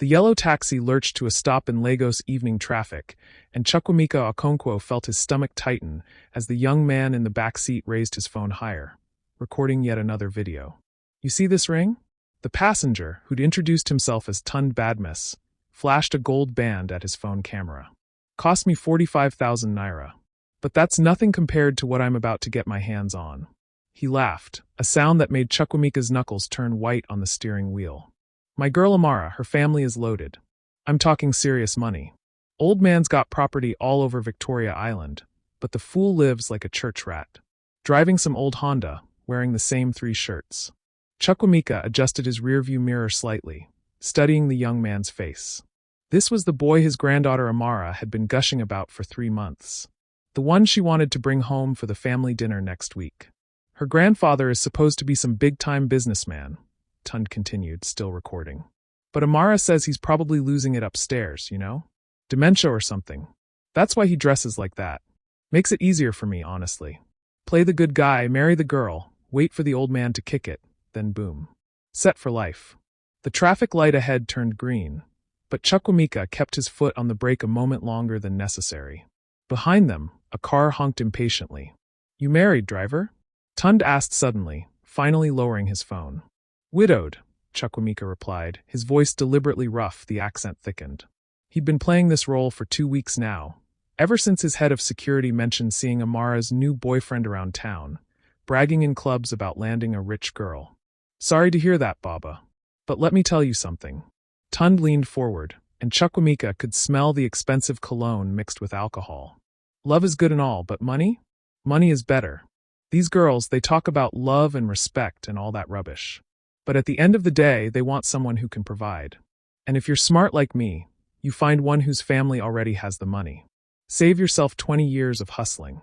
The yellow taxi lurched to a stop in Lagos evening traffic, and Chukwuemeka Okonkwo felt his stomach tighten as the young man in the back seat raised his phone higher, recording yet another video. You see this ring? The passenger, who'd introduced himself as Tunde Badmus, flashed a gold band at his phone camera. Cost me 45,000 naira. But that's nothing compared to what I'm about to get my hands on. He laughed, a sound that made Chukwuemeka's knuckles turn white on the steering wheel. My girl Amara, her family is loaded. I'm talking serious money. Old man's got property all over Victoria Island, but the fool lives like a church rat. Driving some old Honda, wearing the same 3 shirts. Chukwuemeka adjusted his rearview mirror slightly, studying the young man's face. This was the boy his granddaughter Amara had been gushing about for 3 months. The one she wanted to bring home for the family dinner next week. Her grandfather is supposed to be some big-time businessman, Tunde continued, still recording. But Amara says he's probably losing it upstairs, you know? Dementia or something. That's why he dresses like that. Makes it easier for me, honestly. Play the good guy, marry the girl, wait for the old man to kick it, then boom. Set for life. The traffic light ahead turned green, but Chukwuemeka kept his foot on the brake a moment longer than necessary. Behind them, a car honked impatiently. You married, driver? Tunde asked suddenly, finally lowering his phone. Widowed, Chukwuemeka replied, his voice deliberately rough, the accent thickened. He'd been playing this role for 2 weeks now, ever since his head of security mentioned seeing Amara's new boyfriend around town, bragging in clubs about landing a rich girl. Sorry to hear that, Baba. But let me tell you something. Tunde leaned forward, and Chukwuemeka could smell the expensive cologne mixed with alcohol. Love is good and all, but money? Money is better. These girls, they talk about love and respect and all that rubbish. But at the end of the day, they want someone who can provide. And if you're smart like me, you find one whose family already has the money. Save yourself 20 years of hustling.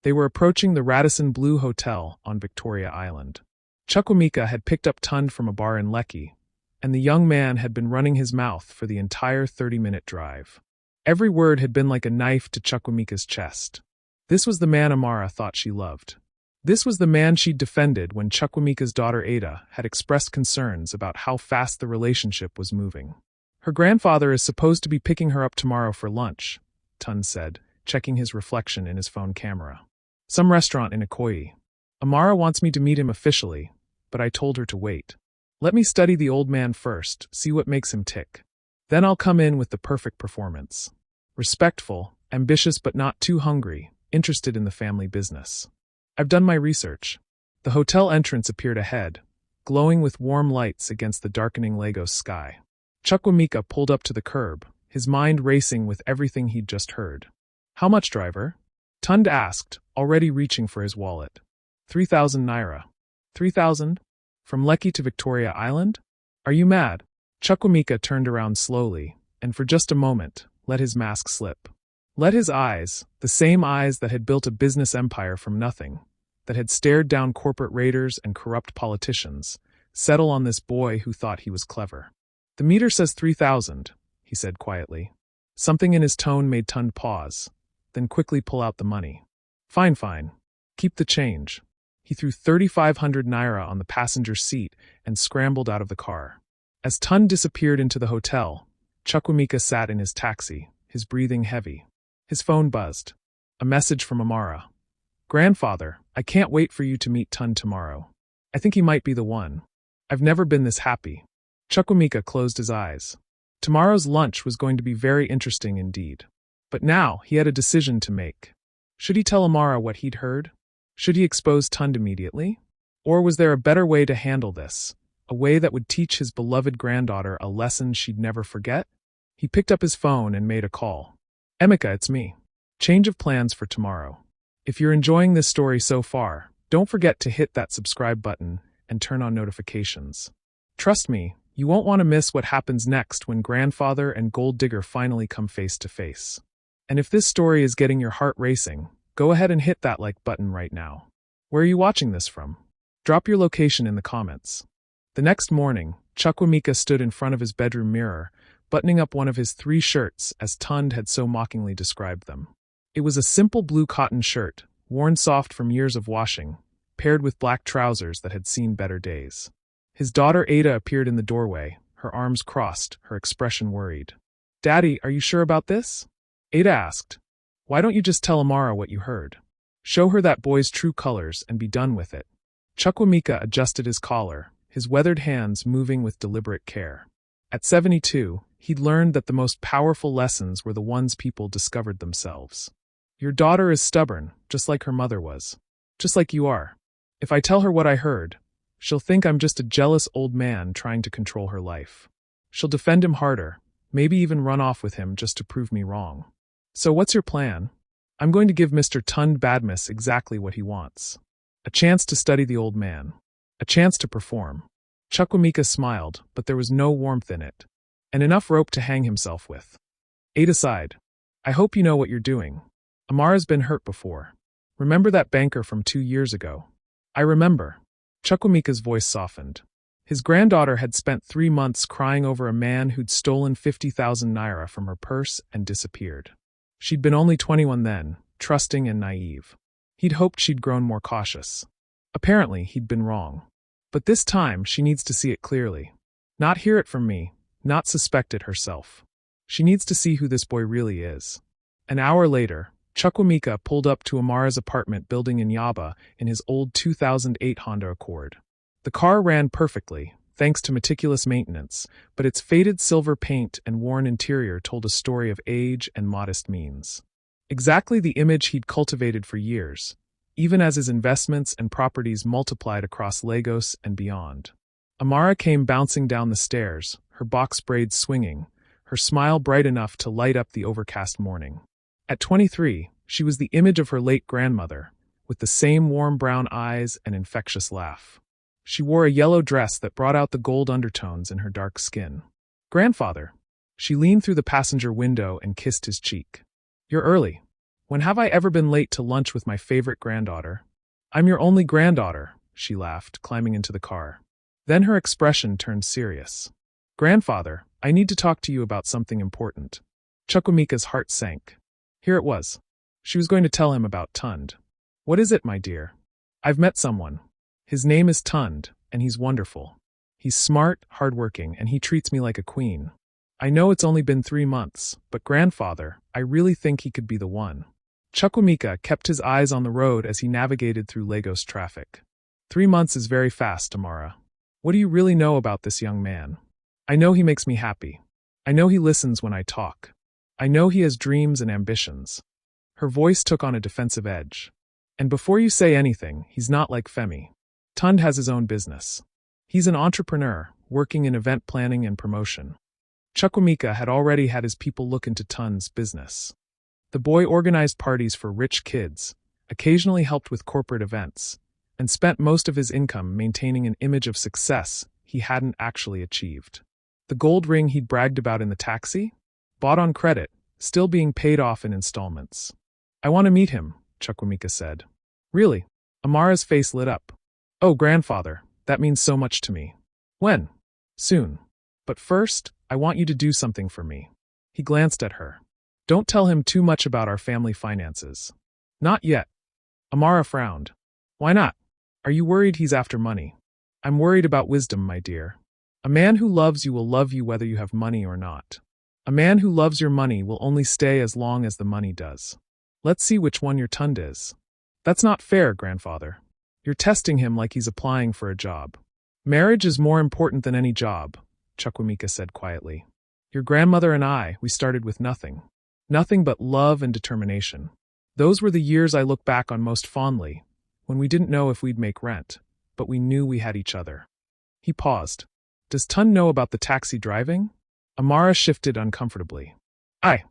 They were approaching the Radisson Blu Hotel on Victoria Island. Chukwuemeka had picked up Tunde from a bar in Lekki, and the young man had been running his mouth for the entire 30-minute drive. Every word had been like a knife to Chukwuemeka's chest. This was the man Amara thought she loved. This was the man she'd defended when Chukwuemeka's daughter Ada had expressed concerns about how fast the relationship was moving. Her grandfather is supposed to be picking her up tomorrow for lunch, Tunde said, checking his reflection in his phone camera. Some restaurant in Ikoyi. Amara wants me to meet him officially, but I told her to wait. Let me study the old man first, see what makes him tick. Then I'll come in with the perfect performance. Respectful, ambitious but not too hungry, interested in the family business. I've done my research. The hotel entrance appeared ahead, glowing with warm lights against the darkening Lagos sky. Chukwuemeka pulled up to the curb, his mind racing with everything he'd just heard. How much, driver? Tunde asked, already reaching for his wallet. 3,000 naira. 3,000? From Lekki to Victoria Island? Are you mad? Chukwuemeka turned around slowly, and for just a moment, let his mask slip. Let his eyes, the same eyes that had built a business empire from nothing, that had stared down corporate raiders and corrupt politicians, settle on this boy who thought he was clever. The meter says 3,000, he said quietly. Something in his tone made Tunde pause, then quickly pull out the money. Fine, fine. Keep the change. He threw 3,500 naira on the passenger seat and scrambled out of the car. As Tunde disappeared into the hotel, Chukwuemeka sat in his taxi, his breathing heavy. His phone buzzed. A message from Amara. Grandfather, I can't wait for you to meet Tunde tomorrow. I think he might be the one. I've never been this happy. Chukwuemeka closed his eyes. Tomorrow's lunch was going to be very interesting indeed. But now he had a decision to make. Should he tell Amara what he'd heard? Should he expose Tunde immediately? Or was there a better way to handle this? A way that would teach his beloved granddaughter a lesson she'd never forget? He picked up his phone and made a call. Emeka, it's me. Change of plans for tomorrow. If you're enjoying this story so far, don't forget to hit that subscribe button and turn on notifications. Trust me, you won't want to miss what happens next when grandfather and gold digger finally come face to face. And if this story is getting your heart racing, go ahead and hit that like button right now. Where are you watching this from? Drop your location in the comments. The next morning, Chukwuemeka stood in front of his bedroom mirror, buttoning up one of his 3 shirts as Tunde had so mockingly described them. It was a simple blue cotton shirt, worn soft from years of washing, paired with black trousers that had seen better days. His daughter Ada appeared in the doorway, her arms crossed, her expression worried. "Daddy, are you sure about this?" Ada asked. "Why don't you just tell Amara what you heard? Show her that boy's true colors and be done with it." Chukwuemeka adjusted his collar, his weathered hands moving with deliberate care. At 72, he'd learned that the most powerful lessons were the ones people discovered themselves. "Your daughter is stubborn, just like her mother was. Just like you are. If I tell her what I heard, she'll think I'm just a jealous old man trying to control her life. She'll defend him harder, maybe even run off with him just to prove me wrong. So what's your plan?" "I'm going to give Mr. Tunde Badmus exactly what he wants. A chance to study the old man. A chance to perform." Chukwuemeka smiled, but there was no warmth in it. And enough rope to hang himself with. Ada sighed. "I hope you know what you're doing. Amara's been hurt before. Remember that banker from 2 years ago?" "I remember." Chukwuemeka's voice softened. His granddaughter had spent 3 months crying over a man who'd stolen 50,000 naira from her purse and disappeared. She'd been only 21 then, trusting and naive. He'd hoped she'd grown more cautious. Apparently, he'd been wrong. But this time, she needs to see it clearly. Not hear it from me, not suspect it herself. She needs to see who this boy really is. An hour later, Chukwuemeka pulled up to Amara's apartment building in Yaba in his old 2008 Honda Accord. The car ran perfectly, thanks to meticulous maintenance, but its faded silver paint and worn interior told a story of age and modest means. Exactly the image he'd cultivated for years, even as his investments and properties multiplied across Lagos and beyond. Amara came bouncing down the stairs, her box braids swinging, her smile bright enough to light up the overcast morning. At 23, she was the image of her late grandmother, with the same warm brown eyes and infectious laugh. She wore a yellow dress that brought out the gold undertones in her dark skin. "Grandfather." She leaned through the passenger window and kissed his cheek. "You're early. When have I ever been late to lunch with my favorite granddaughter?" "I'm your only granddaughter," she laughed, climbing into the car. Then her expression turned serious. "Grandfather, I need to talk to you about something important." Chukwuemeka's heart sank. Here it was. She was going to tell him about Tunde. "What is it, my dear?" "I've met someone. His name is Tunde, and he's wonderful. He's smart, hardworking, and he treats me like a queen. I know it's only been 3 months, but grandfather, I really think he could be the one." Chukwuemeka kept his eyes on the road as he navigated through Lagos traffic. 3 months is very fast, Amara. What do you really know about this young man? "I know he makes me happy. I know he listens when I talk. I know he has dreams and ambitions." Her voice took on a defensive edge. "And before you say anything, he's not like Femi. Tunde has his own business. He's an entrepreneur, working in event planning and promotion." Chukwuemeka had already had his people look into Tunde's business. The boy organized parties for rich kids, occasionally helped with corporate events, and spent most of his income maintaining an image of success he hadn't actually achieved. The gold ring he'd bragged about in the taxi? Bought on credit, still being paid off in installments. "I want to meet him," Chukwuemeka said. "Really?" Amara's face lit up. "Oh, grandfather, that means so much to me." "When?" "Soon. But first, I want you to do something for me." He glanced at her. "Don't tell him too much about our family finances." "Not yet." Amara frowned. "Why not? Are you worried he's after money?" "I'm worried about wisdom, my dear. A man who loves you will love you whether you have money or not. A man who loves your money will only stay as long as the money does. Let's see which one your Tunde is." "That's not fair, grandfather. You're testing him like he's applying for a job." "Marriage is more important than any job," Chukwuemeka said quietly. "Your grandmother and I, we started with nothing. Nothing but love and determination. Those were the years I look back on most fondly, when we didn't know if we'd make rent, but we knew we had each other." He paused. "Does Tunde know about the taxi driving?" Amara shifted uncomfortably. I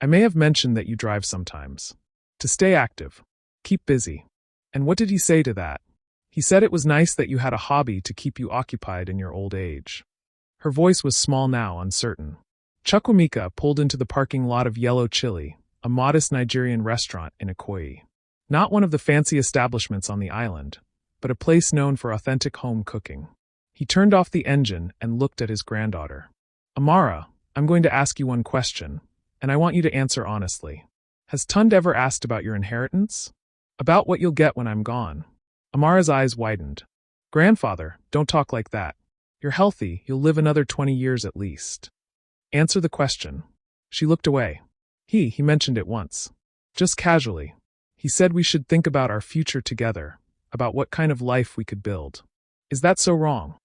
may have mentioned that you drive sometimes. To stay active. Keep busy." "And what did he say to that?" "He said it was nice that you had a hobby to keep you occupied in your old age." Her voice was small now, uncertain. Chukwuemeka pulled into the parking lot of Yellow Chili, a modest Nigerian restaurant in Ikoyi. Not one of the fancy establishments on the island, but a place known for authentic home cooking. He turned off the engine and looked at his granddaughter. "Amara, I'm going to ask you one question, and I want you to answer honestly. Has Tunde ever asked about your inheritance? About what you'll get when I'm gone?" Amara's eyes widened. "Grandfather, don't talk like that. You're healthy, you'll live another 20 years at least. Answer the question. She looked away. He mentioned it once. Just casually. He said we should think about our future together, about what kind of life we could build. Is that so wrong?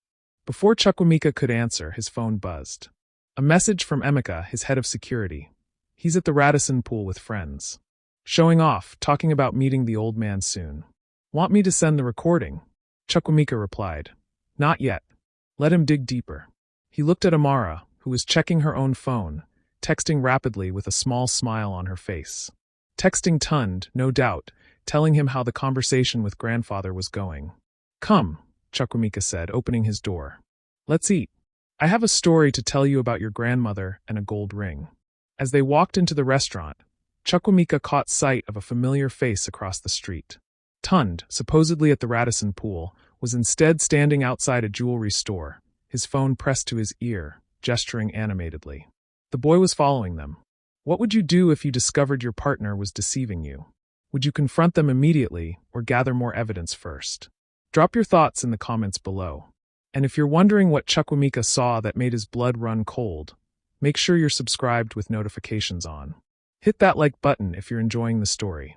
Before Chukwuemeka could answer, his phone buzzed. A message from Emeka, his head of security. He's at the Radisson pool with friends. Showing off, talking about meeting the old man soon. Want me to send the recording? Chukwuemeka replied. Not yet. Let him dig deeper. He looked at Amara, who was checking her own phone, texting rapidly with a small smile on her face. Texting Tunde, no doubt, telling him how the conversation with grandfather was going. Come, Chukwuemeka said, opening his door. Let's eat. I have a story to tell you about your grandmother and a gold ring. As they walked into the restaurant, Chukwuemeka caught sight of a familiar face across the street. Tunde, supposedly at the Radisson pool, was instead standing outside a jewelry store, his phone pressed to his ear, gesturing animatedly. The boy was following them. What would you do if you discovered your partner was deceiving you? Would you confront them immediately or gather more evidence first? Drop your thoughts in the comments below. And if you're wondering what Chukwuemeka saw that made his blood run cold, make sure you're subscribed with notifications on. Hit that like button if you're enjoying the story.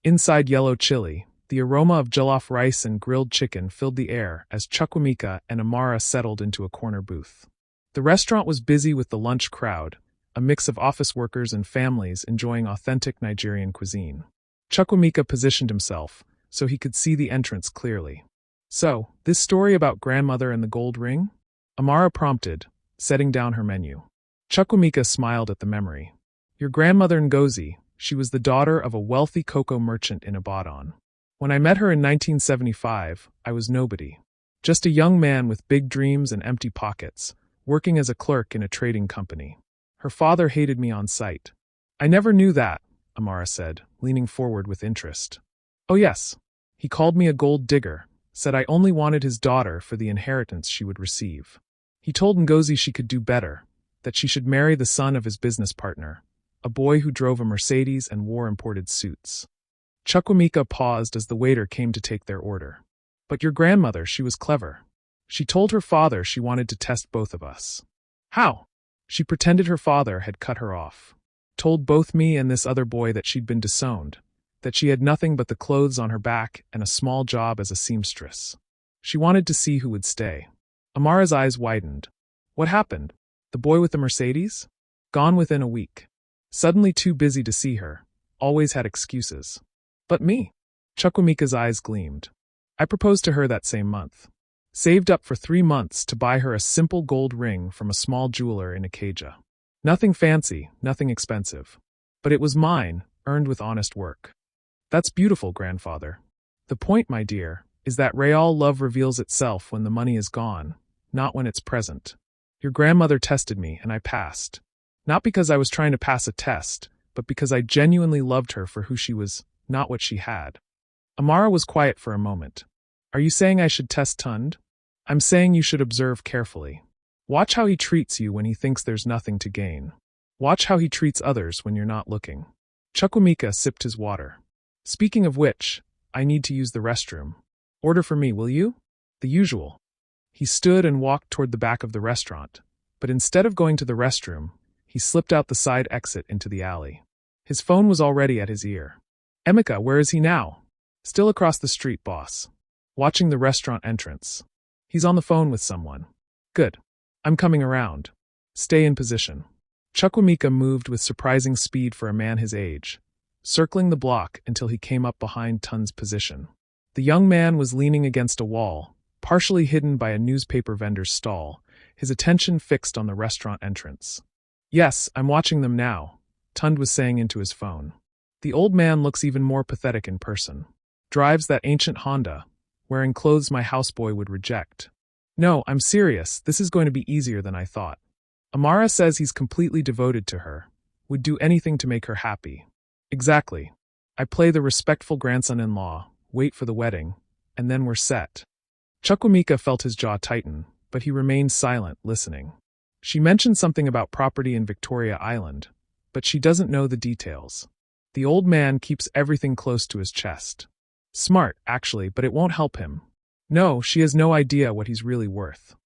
Inside Yellow Chili, the aroma of jollof rice and grilled chicken filled the air as Chukwuemeka and Amara settled into a corner booth. The restaurant was busy with the lunch crowd, a mix of office workers and families enjoying authentic Nigerian cuisine. Chukwuemeka positioned himself so he could see the entrance clearly. So, this story about grandmother and the gold ring? Amara prompted, setting down her menu. Chukwuemeka smiled at the memory. Your grandmother Ngozi, she was the daughter of a wealthy cocoa merchant in Ibadan. When I met her in 1975, I was nobody. Just a young man with big dreams and empty pockets, working as a clerk in a trading company. Her father hated me on sight. I never knew that, Amara said, leaning forward with interest. Oh yes. He called me a gold digger, said I only wanted his daughter for the inheritance she would receive. He told Ngozi she could do better, that she should marry the son of his business partner, a boy who drove a Mercedes and wore imported suits. Chukwuemeka paused as the waiter came to take their order. But your grandmother, she was clever. She told her father she wanted to test both of us. How? She pretended her father had cut her off. Told both me and this other boy that she'd been disowned, that she had nothing but the clothes on her back and a small job as a seamstress. She wanted to see who would stay. Amara's eyes widened. What happened? The boy with the Mercedes? Gone within a week. Suddenly too busy to see her. Always had excuses. But me? Chukwuemeka's eyes gleamed. I proposed to her that same month. Saved up for 3 months to buy her a simple gold ring from a small jeweler in Ikeja. Nothing fancy, nothing expensive. But it was mine, earned with honest work. That's beautiful, grandfather. The point, my dear, is that real love reveals itself when the money is gone, not when it's present. Your grandmother tested me, and I passed. Not because I was trying to pass a test, but because I genuinely loved her for who she was, not what she had. Amara was quiet for a moment. Are you saying I should test Tunde? I'm saying you should observe carefully. Watch how he treats you when he thinks there's nothing to gain. Watch how he treats others when you're not looking. Chukwuemeka sipped his water. Speaking of which, I need to use the restroom. Order for me, will you? The usual. He stood and walked toward the back of the restaurant, but instead of going to the restroom, he slipped out the side exit into the alley. His phone was already at his ear. Emeka, where is he now? Still across the street, boss. Watching the restaurant entrance. He's on the phone with someone. Good. I'm coming around. Stay in position. Chukwuemeka moved with surprising speed for a man his age, circling the block until he came up behind Tunde's position. The young man was leaning against a wall, partially hidden by a newspaper vendor's stall, his attention fixed on the restaurant entrance. Yes, I'm watching them now, Tunde was saying into his phone. The old man looks even more pathetic in person. Drives that ancient Honda, wearing clothes my houseboy would reject. No, I'm serious, this is going to be easier than I thought. Amara says he's completely devoted to her, would do anything to make her happy. Exactly. I play the respectful grandson-in-law, wait for the wedding, and then we're set. Chukwuemeka felt his jaw tighten, but he remained silent, listening. She mentioned something about property in Victoria Island, but she doesn't know the details. The old man keeps everything close to his chest. Smart, actually, but it won't help him. No, she has no idea what he's really worth.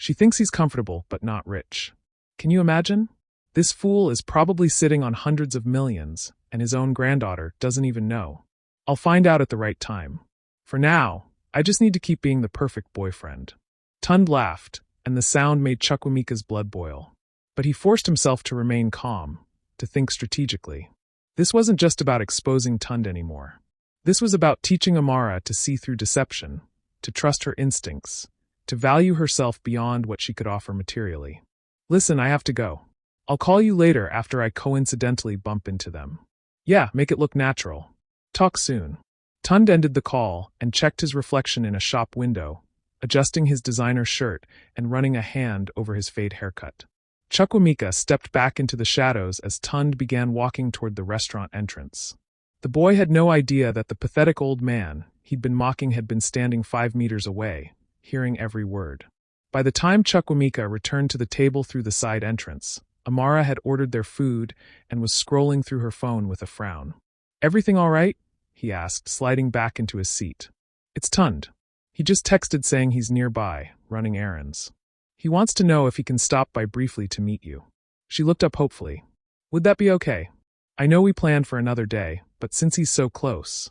She thinks he's comfortable, but not rich. Can you imagine? This fool is probably sitting on hundreds of millions, and his own granddaughter doesn't even know. I'll find out at the right time. For now, I just need to keep being the perfect boyfriend. Tunde laughed, and the sound made Chukwuemeka's blood boil. But he forced himself to remain calm, to think strategically. This wasn't just about exposing Tunde anymore. This was about teaching Amara to see through deception, to trust her instincts, to value herself beyond what she could offer materially. Listen, I have to go. I'll call you later after I coincidentally bump into them. Yeah, make it look natural. Talk soon. Tunde ended the call and checked his reflection in a shop window, adjusting his designer shirt and running a hand over his fade haircut. Chukwuemeka stepped back into the shadows as Tunde began walking toward the restaurant entrance. The boy had no idea that the pathetic old man he'd been mocking had been standing 5 meters away, hearing every word. By the time Chukwuemeka returned to the table through the side entrance, Amara had ordered their food and was scrolling through her phone with a frown. Everything all right? He asked, sliding back into his seat. It's Tunde. He just texted saying he's nearby, running errands. He wants to know if he can stop by briefly to meet you. She looked up hopefully. Would that be okay? I know we planned for another day, but since he's so close.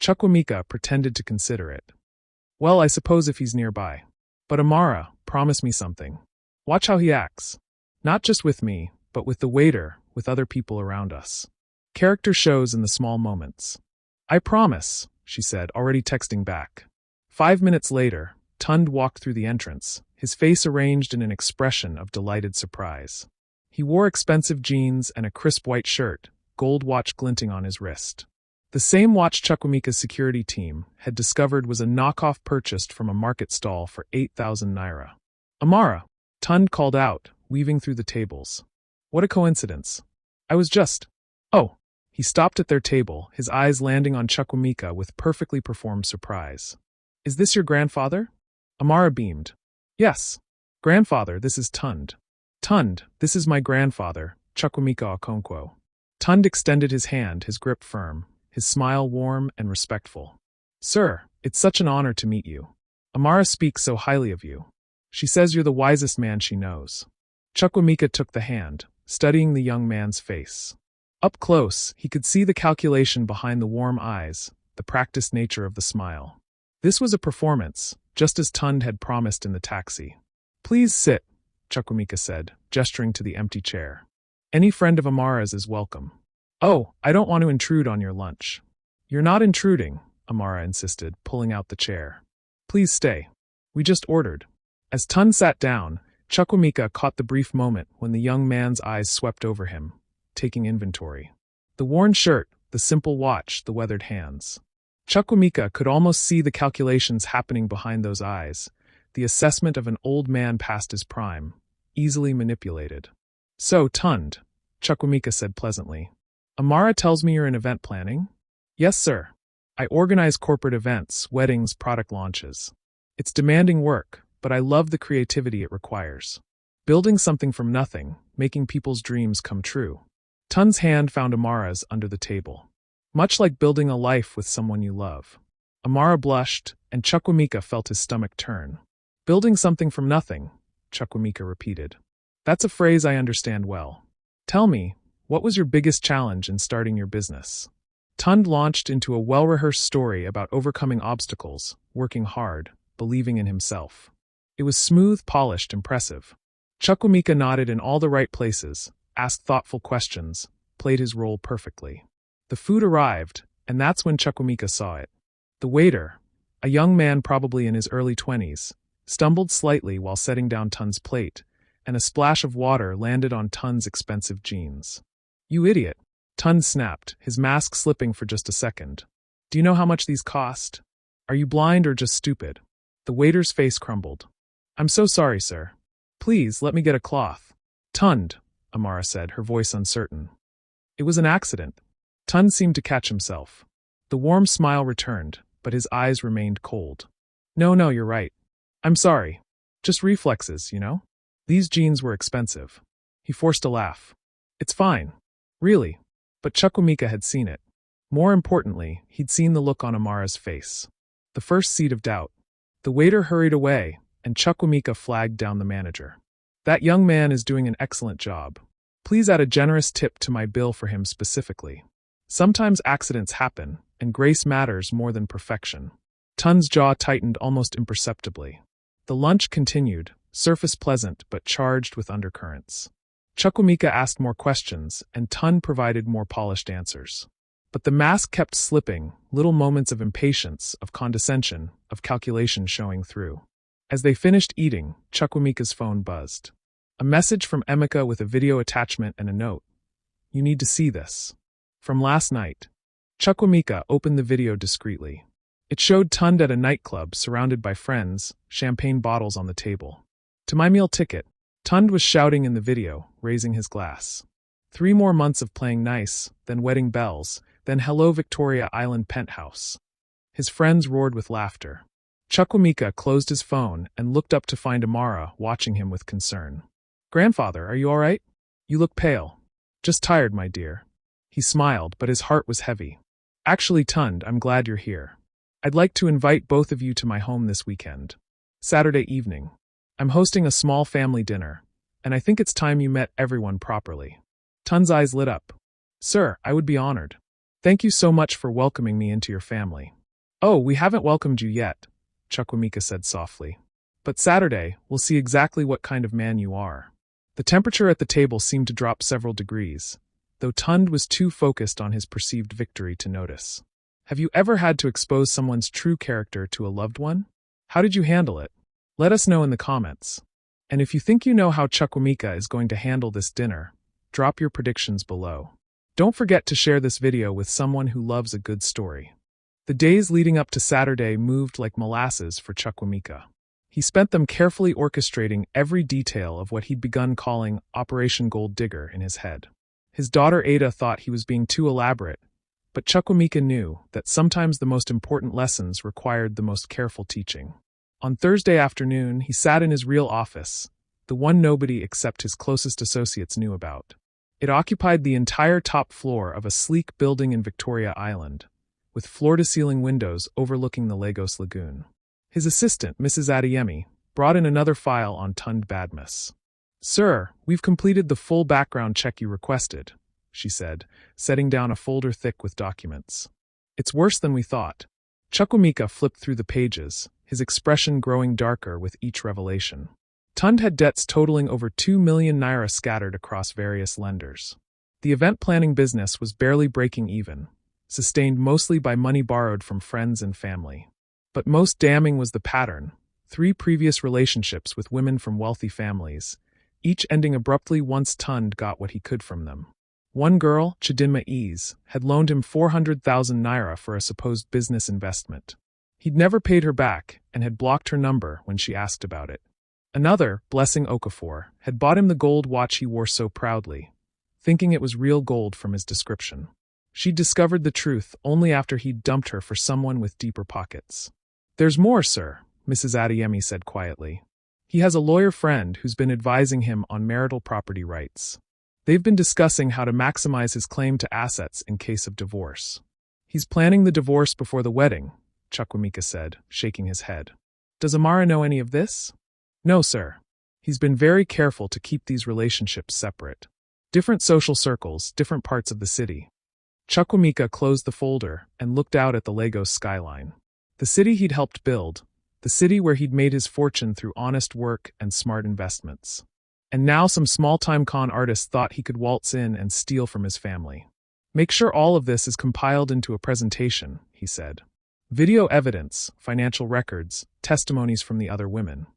Chukwuemeka pretended to consider it. Well, I suppose if he's nearby. But Amara, promise me something. Watch how he acts. Not just with me, but with the waiter, with other people around us. Character shows in the small moments. I promise, she said, already texting back. 5 minutes later, Tunde walked through the entrance, his face arranged in an expression of delighted surprise. He wore expensive jeans and a crisp white shirt, gold watch glinting on his wrist. The same watch Chukwuemeka's security team had discovered was a knockoff purchased from a market stall for 8,000 naira. Amara, Tunde called out, weaving through the tables. What a coincidence. I was just... Oh. He stopped at their table, his eyes landing on Chukwuemeka with perfectly performed surprise. Is this your grandfather? Amara beamed. Yes. Grandfather, this is Tunde. Tunde, this is my grandfather, Chukwuemeka Okonkwo. Tunde extended his hand, his grip firm, his smile warm and respectful. Sir, it's such an honor to meet you. Amara speaks so highly of you. She says you're the wisest man she knows. Chukwuemeka took the hand, studying the young man's face. Up close, he could see the calculation behind the warm eyes, the practiced nature of the smile. This was a performance, just as Tunde had promised in the taxi. Please sit, Chukwuemeka said, gesturing to the empty chair. Any friend of Amara's is welcome. Oh, I don't want to intrude on your lunch. You're not intruding, Amara insisted, pulling out the chair. Please stay. We just ordered. As Tunde sat down, Chukwuemeka caught the brief moment when the young man's eyes swept over him, taking inventory. The worn shirt, the simple watch, the weathered hands. Chukwuemeka could almost see the calculations happening behind those eyes, the assessment of an old man past his prime, easily manipulated. So, Tunde, Chukwuemeka said pleasantly. Amara tells me you're in event planning? Yes, sir. I organize corporate events, weddings, product launches. It's demanding work, but I love the creativity it requires. Building something from nothing, making people's dreams come true. Tunde's hand found Amara's under the table. Much like building a life with someone you love. Amara blushed, and Chukwuemeka felt his stomach turn. Building something from nothing, Chukwuemeka repeated. That's a phrase I understand well. Tell me, what was your biggest challenge in starting your business? Tunde launched into a well-rehearsed story about overcoming obstacles, working hard, believing in himself. It was smooth, polished, impressive. Chukwuemeka nodded in all the right places, asked thoughtful questions, played his role perfectly. The food arrived, and that's when Chukwuemeka saw it. The waiter, a young man probably in his early 20s, stumbled slightly while setting down Tunde's plate, and a splash of water landed on Tunde's expensive jeans. You idiot, Tunde snapped, his mask slipping for just a second. Do you know how much these cost? Are you blind or just stupid? The waiter's face crumbled. I'm so sorry, sir. Please, let me get a cloth. Tunde, Amara said, her voice uncertain. It was an accident. Tunde seemed to catch himself. The warm smile returned, but his eyes remained cold. No, you're right. I'm sorry. Just reflexes, you know? These jeans were expensive. He forced a laugh. It's fine. Really. But Chukwuemeka had seen it. More importantly, he'd seen the look on Amara's face. The first seed of doubt. The waiter hurried away, and Chukwuemeka flagged down the manager. That young man is doing an excellent job. Please add a generous tip to my bill for him specifically. Sometimes accidents happen, and grace matters more than perfection. Tunde's jaw tightened almost imperceptibly. The lunch continued, surface pleasant but charged with undercurrents. Chukwuemeka asked more questions, and Tunde provided more polished answers. But the mask kept slipping, little moments of impatience, of condescension, of calculation showing through. As they finished eating, Chukwuemeka's phone buzzed. A message from Emeka with a video attachment and a note. You need to see this. From last night. Chukwuemeka opened the video discreetly. It showed Tunde at a nightclub surrounded by friends, champagne bottles on the table. To my meal ticket, Tunde was shouting in the video, raising his glass. 3 more months of playing nice, then wedding bells, then hello Victoria Island penthouse. His friends roared with laughter. Chukwuemeka closed his phone and looked up to find Amara watching him with concern. Grandfather, are you all right? You look pale. Just tired, my dear. He smiled, but his heart was heavy. Actually, Tunde, I'm glad you're here. I'd like to invite both of you to my home this weekend. Saturday evening. I'm hosting a small family dinner, and I think it's time you met everyone properly. Tunde's eyes lit up. Sir, I would be honored. Thank you so much for welcoming me into your family. Oh, we haven't welcomed you yet, Chukwuemeka said softly. But Saturday, we'll see exactly what kind of man you are. The temperature at the table seemed to drop several degrees, though Tunde was too focused on his perceived victory to notice. Have you ever had to expose someone's true character to a loved one? How did you handle it? Let us know in the comments. And if you think you know how Chukwuemeka is going to handle this dinner, drop your predictions below. Don't forget to share this video with someone who loves a good story. The days leading up to Saturday moved like molasses for Chukwuemeka. He spent them carefully orchestrating every detail of what he'd begun calling Operation Gold Digger in his head. His daughter Ada thought he was being too elaborate, but Chukwuemeka knew that sometimes the most important lessons required the most careful teaching. On Thursday afternoon, he sat in his real office, the one nobody except his closest associates knew about. It occupied the entire top floor of a sleek building in Victoria Island, with floor-to-ceiling windows overlooking the Lagos Lagoon. His assistant, Mrs. Adeyemi, brought in another file on Tunde Badmus. Sir, we've completed the full background check you requested, she said, setting down a folder thick with documents. It's worse than we thought. Chukwuemeka flipped through the pages, his expression growing darker with each revelation. Tunde had debts totaling over 2 million naira scattered across various lenders. The event planning business was barely breaking even, sustained mostly by money borrowed from friends and family. But most damning was the pattern: 3 previous relationships with women from wealthy families, each ending abruptly once Tunde got what he could from them. One girl, Chidinma Ease, had loaned him 400,000 naira for a supposed business investment. He'd never paid her back and had blocked her number when she asked about it. Another, Blessing Okafor, had bought him the gold watch he wore so proudly, thinking it was real gold from his description. She'd discovered the truth only after he'd dumped her for someone with deeper pockets. There's more, sir, Mrs. Adeyemi said quietly. He has a lawyer friend who's been advising him on marital property rights. They've been discussing how to maximize his claim to assets in case of divorce. He's planning the divorce before the wedding, Chukwuemeka said, shaking his head. Does Amara know any of this? No, sir. He's been very careful to keep these relationships separate. Different social circles, different parts of the city. Chukwuemeka closed the folder and looked out at the Lagos skyline. The city he'd helped build, the city where he'd made his fortune through honest work and smart investments. And now some small-time con artist thought he could waltz in and steal from his family. Make sure all of this is compiled into a presentation, he said. Video evidence, financial records, testimonies from the other women.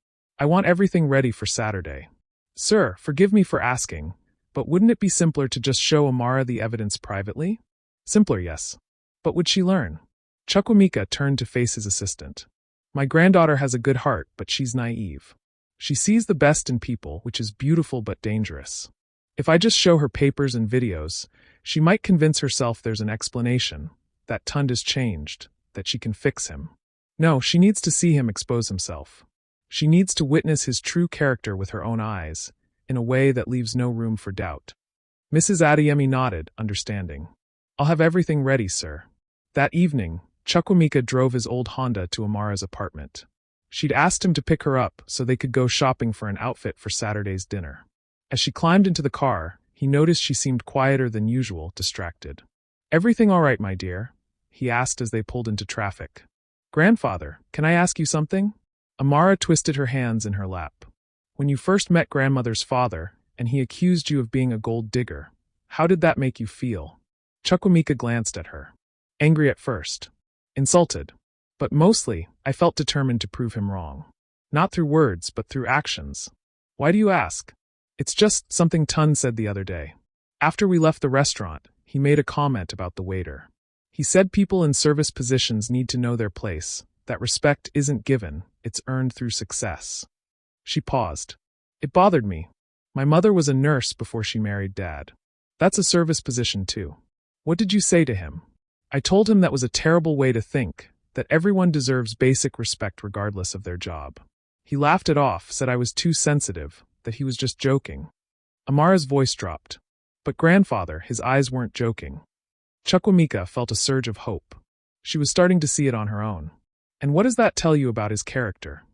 I want everything ready for Saturday. Sir, forgive me for asking, but wouldn't it be simpler to just show Amara the evidence privately? Simpler, yes. But would she learn? Chukwuemeka turned to face his assistant. My granddaughter has a good heart, but she's naive. She sees the best in people, which is beautiful but dangerous. If I just show her papers and videos, she might convince herself there's an explanation, that Tunde has changed, that she can fix him. No, she needs to see him expose himself. She needs to witness his true character with her own eyes, in a way that leaves no room for doubt. Mrs. Adeyemi nodded, understanding. I'll have everything ready, sir. That evening, Chukwuemeka drove his old Honda to Amara's apartment. She'd asked him to pick her up so they could go shopping for an outfit for Saturday's dinner. As she climbed into the car, he noticed she seemed quieter than usual, distracted. "Everything all right, my dear?" he asked as they pulled into traffic. "Grandfather, can I ask you something?" Amara twisted her hands in her lap. "When you first met grandmother's father, and he accused you of being a gold digger, how did that make you feel?" Chukwuemeka glanced at her. Angry at first. Insulted. But mostly, I felt determined to prove him wrong. Not through words, but through actions. "Why do you ask?" "It's just something Tun said the other day. After we left the restaurant, he made a comment about the waiter. He said people in service positions need to know their place, that respect isn't given, it's earned through success." She paused. "It bothered me. My mother was a nurse before she married Dad. That's a service position too." "What did you say to him?" "I told him that was a terrible way to think, that everyone deserves basic respect regardless of their job." He laughed it off, said I was too sensitive, that he was just joking. Amara's voice dropped. But grandfather, his eyes weren't joking. Chukwuemeka felt a surge of hope. She was starting to see it on her own. "And what does that tell you about his character?"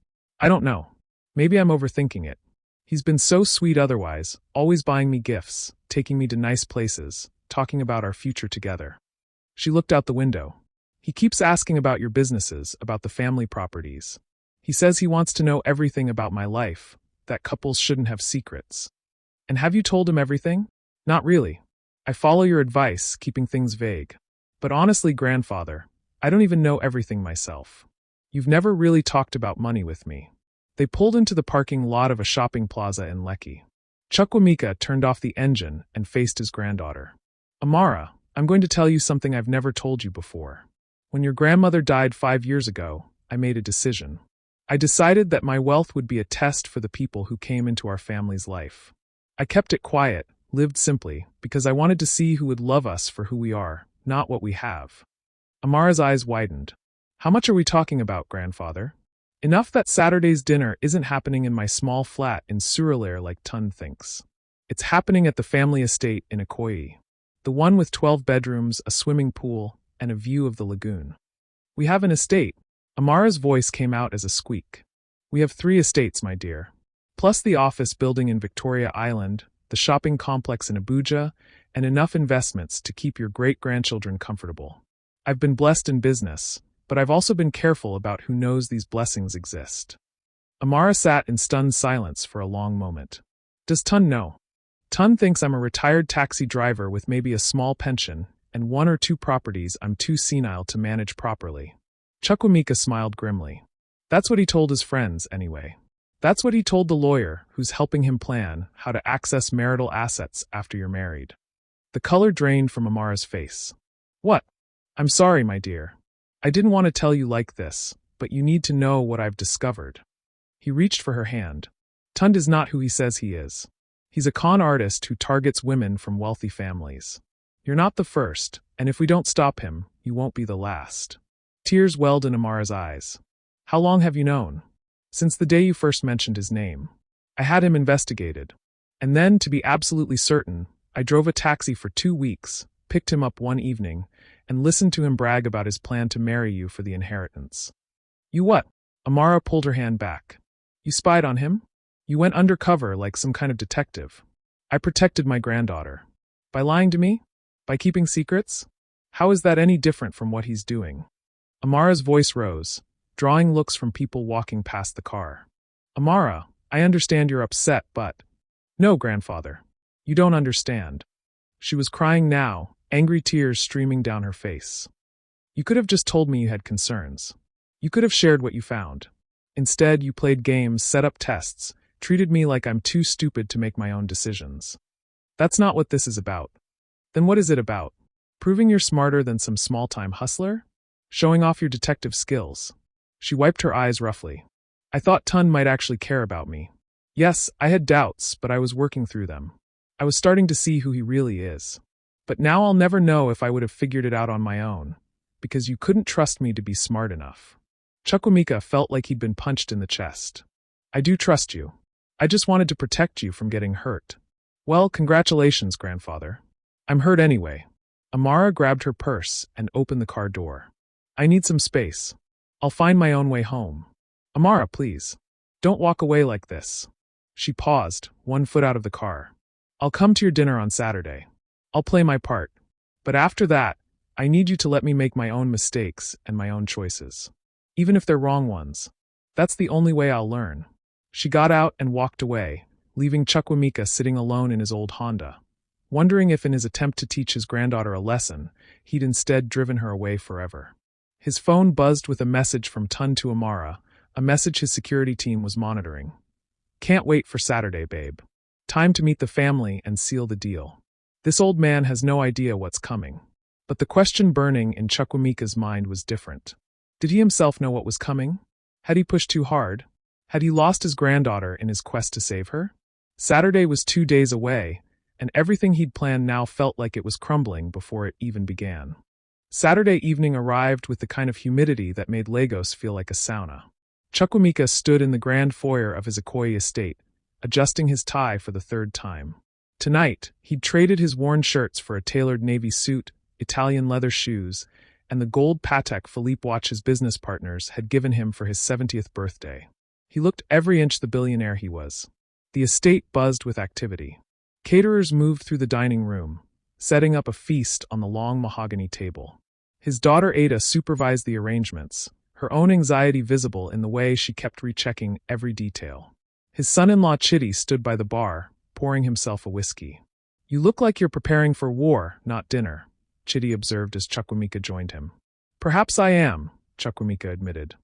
"I don't know. Maybe I'm overthinking it. He's been so sweet otherwise, always buying me gifts, taking me to nice places, talking about our future together." She looked out the window. "He keeps asking about your businesses, about the family properties. He says he wants to know everything about my life, that couples shouldn't have secrets." "And have you told him everything?" "Not really. I follow your advice, keeping things vague. But honestly, grandfather, I don't even know everything myself. You've never really talked about money with me." They pulled into the parking lot of a shopping plaza in Lekki. Chukwuemeka turned off the engine and faced his granddaughter. "Amara, I'm going to tell you something I've never told you before. When your grandmother died 5 years ago, I made a decision. I decided that my wealth would be a test for the people who came into our family's life. I kept it quiet, lived simply, because I wanted to see who would love us for who we are, not what we have." Amara's eyes widened. "How much are we talking about, grandfather?" "Enough that Saturday's dinner isn't happening in my small flat in Surulere like Tun thinks. It's happening at the family estate in Ikoyi. The one with 12 bedrooms, a swimming pool, and a view of the lagoon." "We have an estate." Amara's voice came out as a squeak. "We have 3 estates, my dear. Plus the office building in Victoria Island, the shopping complex in Abuja, and enough investments to keep your great-grandchildren comfortable. I've been blessed in business, but I've also been careful about who knows these blessings exist." Amara sat in stunned silence for a long moment. "Does Tun know?" "Tun thinks I'm a retired taxi driver with maybe a small pension, and 1 or 2 properties I'm too senile to manage properly." Chukwuemeka smiled grimly. "That's what he told his friends, anyway. That's what he told the lawyer who's helping him plan how to access marital assets after you're married." The color drained from Amara's face. "What?" "I'm sorry, my dear. I didn't want to tell you like this, but you need to know what I've discovered." He reached for her hand. "Tund is not who he says he is. He's a con artist who targets women from wealthy families. You're not the first, and if we don't stop him, you won't be the last." Tears welled in Amara's eyes. "How long have you known?" "Since the day you first mentioned his name. I had him investigated. And then, to be absolutely certain, I drove a taxi for 2 weeks, picked him up one evening, and listened to him brag about his plan to marry you for the inheritance." "You what?" Amara pulled her hand back. "You spied on him? You went undercover like some kind of detective." "I protected my granddaughter." "By lying to me? By keeping secrets? How is that any different from what he's doing?" Amara's voice rose, drawing looks from people walking past the car. "Amara, I understand you're upset, but—" "No, grandfather. You don't understand." She was crying now, angry tears streaming down her face. "You could have just told me you had concerns. You could have shared what you found. Instead, you played games, set up tests, treated me like I'm too stupid to make my own decisions. That's not what this is about." "Then what is it about? Proving you're smarter than some small-time hustler? Showing off your detective skills?" She wiped her eyes roughly. "I thought Tun might actually care about me. Yes, I had doubts, but I was working through them. I was starting to see who he really is. But now I'll never know if I would have figured it out on my own, because you couldn't trust me to be smart enough." Chukwuemeka felt like he'd been punched in the chest. "I do trust you. I just wanted to protect you from getting hurt." "Well, congratulations, grandfather. I'm hurt anyway." Amara grabbed her purse and opened the car door. "I need some space. I'll find my own way home." Amara, please. Don't walk away like this. She paused, one foot out of the car. I'll come to your dinner on Saturday. I'll play my part. But after that, I need you to let me make my own mistakes and my own choices. Even if they're wrong ones. That's the only way I'll learn. She got out and walked away, leaving Chukwuemeka sitting alone in his old Honda, wondering if in his attempt to teach his granddaughter a lesson, he'd instead driven her away forever. His phone buzzed with a message from Tunde to Amara, a message his security team was monitoring. Can't wait for Saturday, babe. Time to meet the family and seal the deal. This old man has no idea what's coming. But the question burning in Chukwuemeka's mind was different. Did he himself know what was coming? Had he pushed too hard? Had he lost his granddaughter in his quest to save her? Saturday was 2 days away, and everything he'd planned now felt like it was crumbling before it even began. Saturday evening arrived with the kind of humidity that made Lagos feel like a sauna. Chukwuemeka stood in the grand foyer of his Ikoyi estate, adjusting his tie for the third time. Tonight, he'd traded his worn shirts for a tailored navy suit, Italian leather shoes, and the gold Patek Philippe watch his business partners had given him for his 70th birthday. He looked every inch the billionaire he was. The estate buzzed with activity. Caterers moved through the dining room, setting up a feast on the long mahogany table. His daughter Ada supervised the arrangements, her own anxiety visible in the way she kept rechecking every detail. His son-in-law Chidi stood by the bar, pouring himself a whiskey. You look like you're preparing for war, not dinner, Chidi observed as Chukwuemeka joined him. Perhaps I am, Chukwuemeka admitted,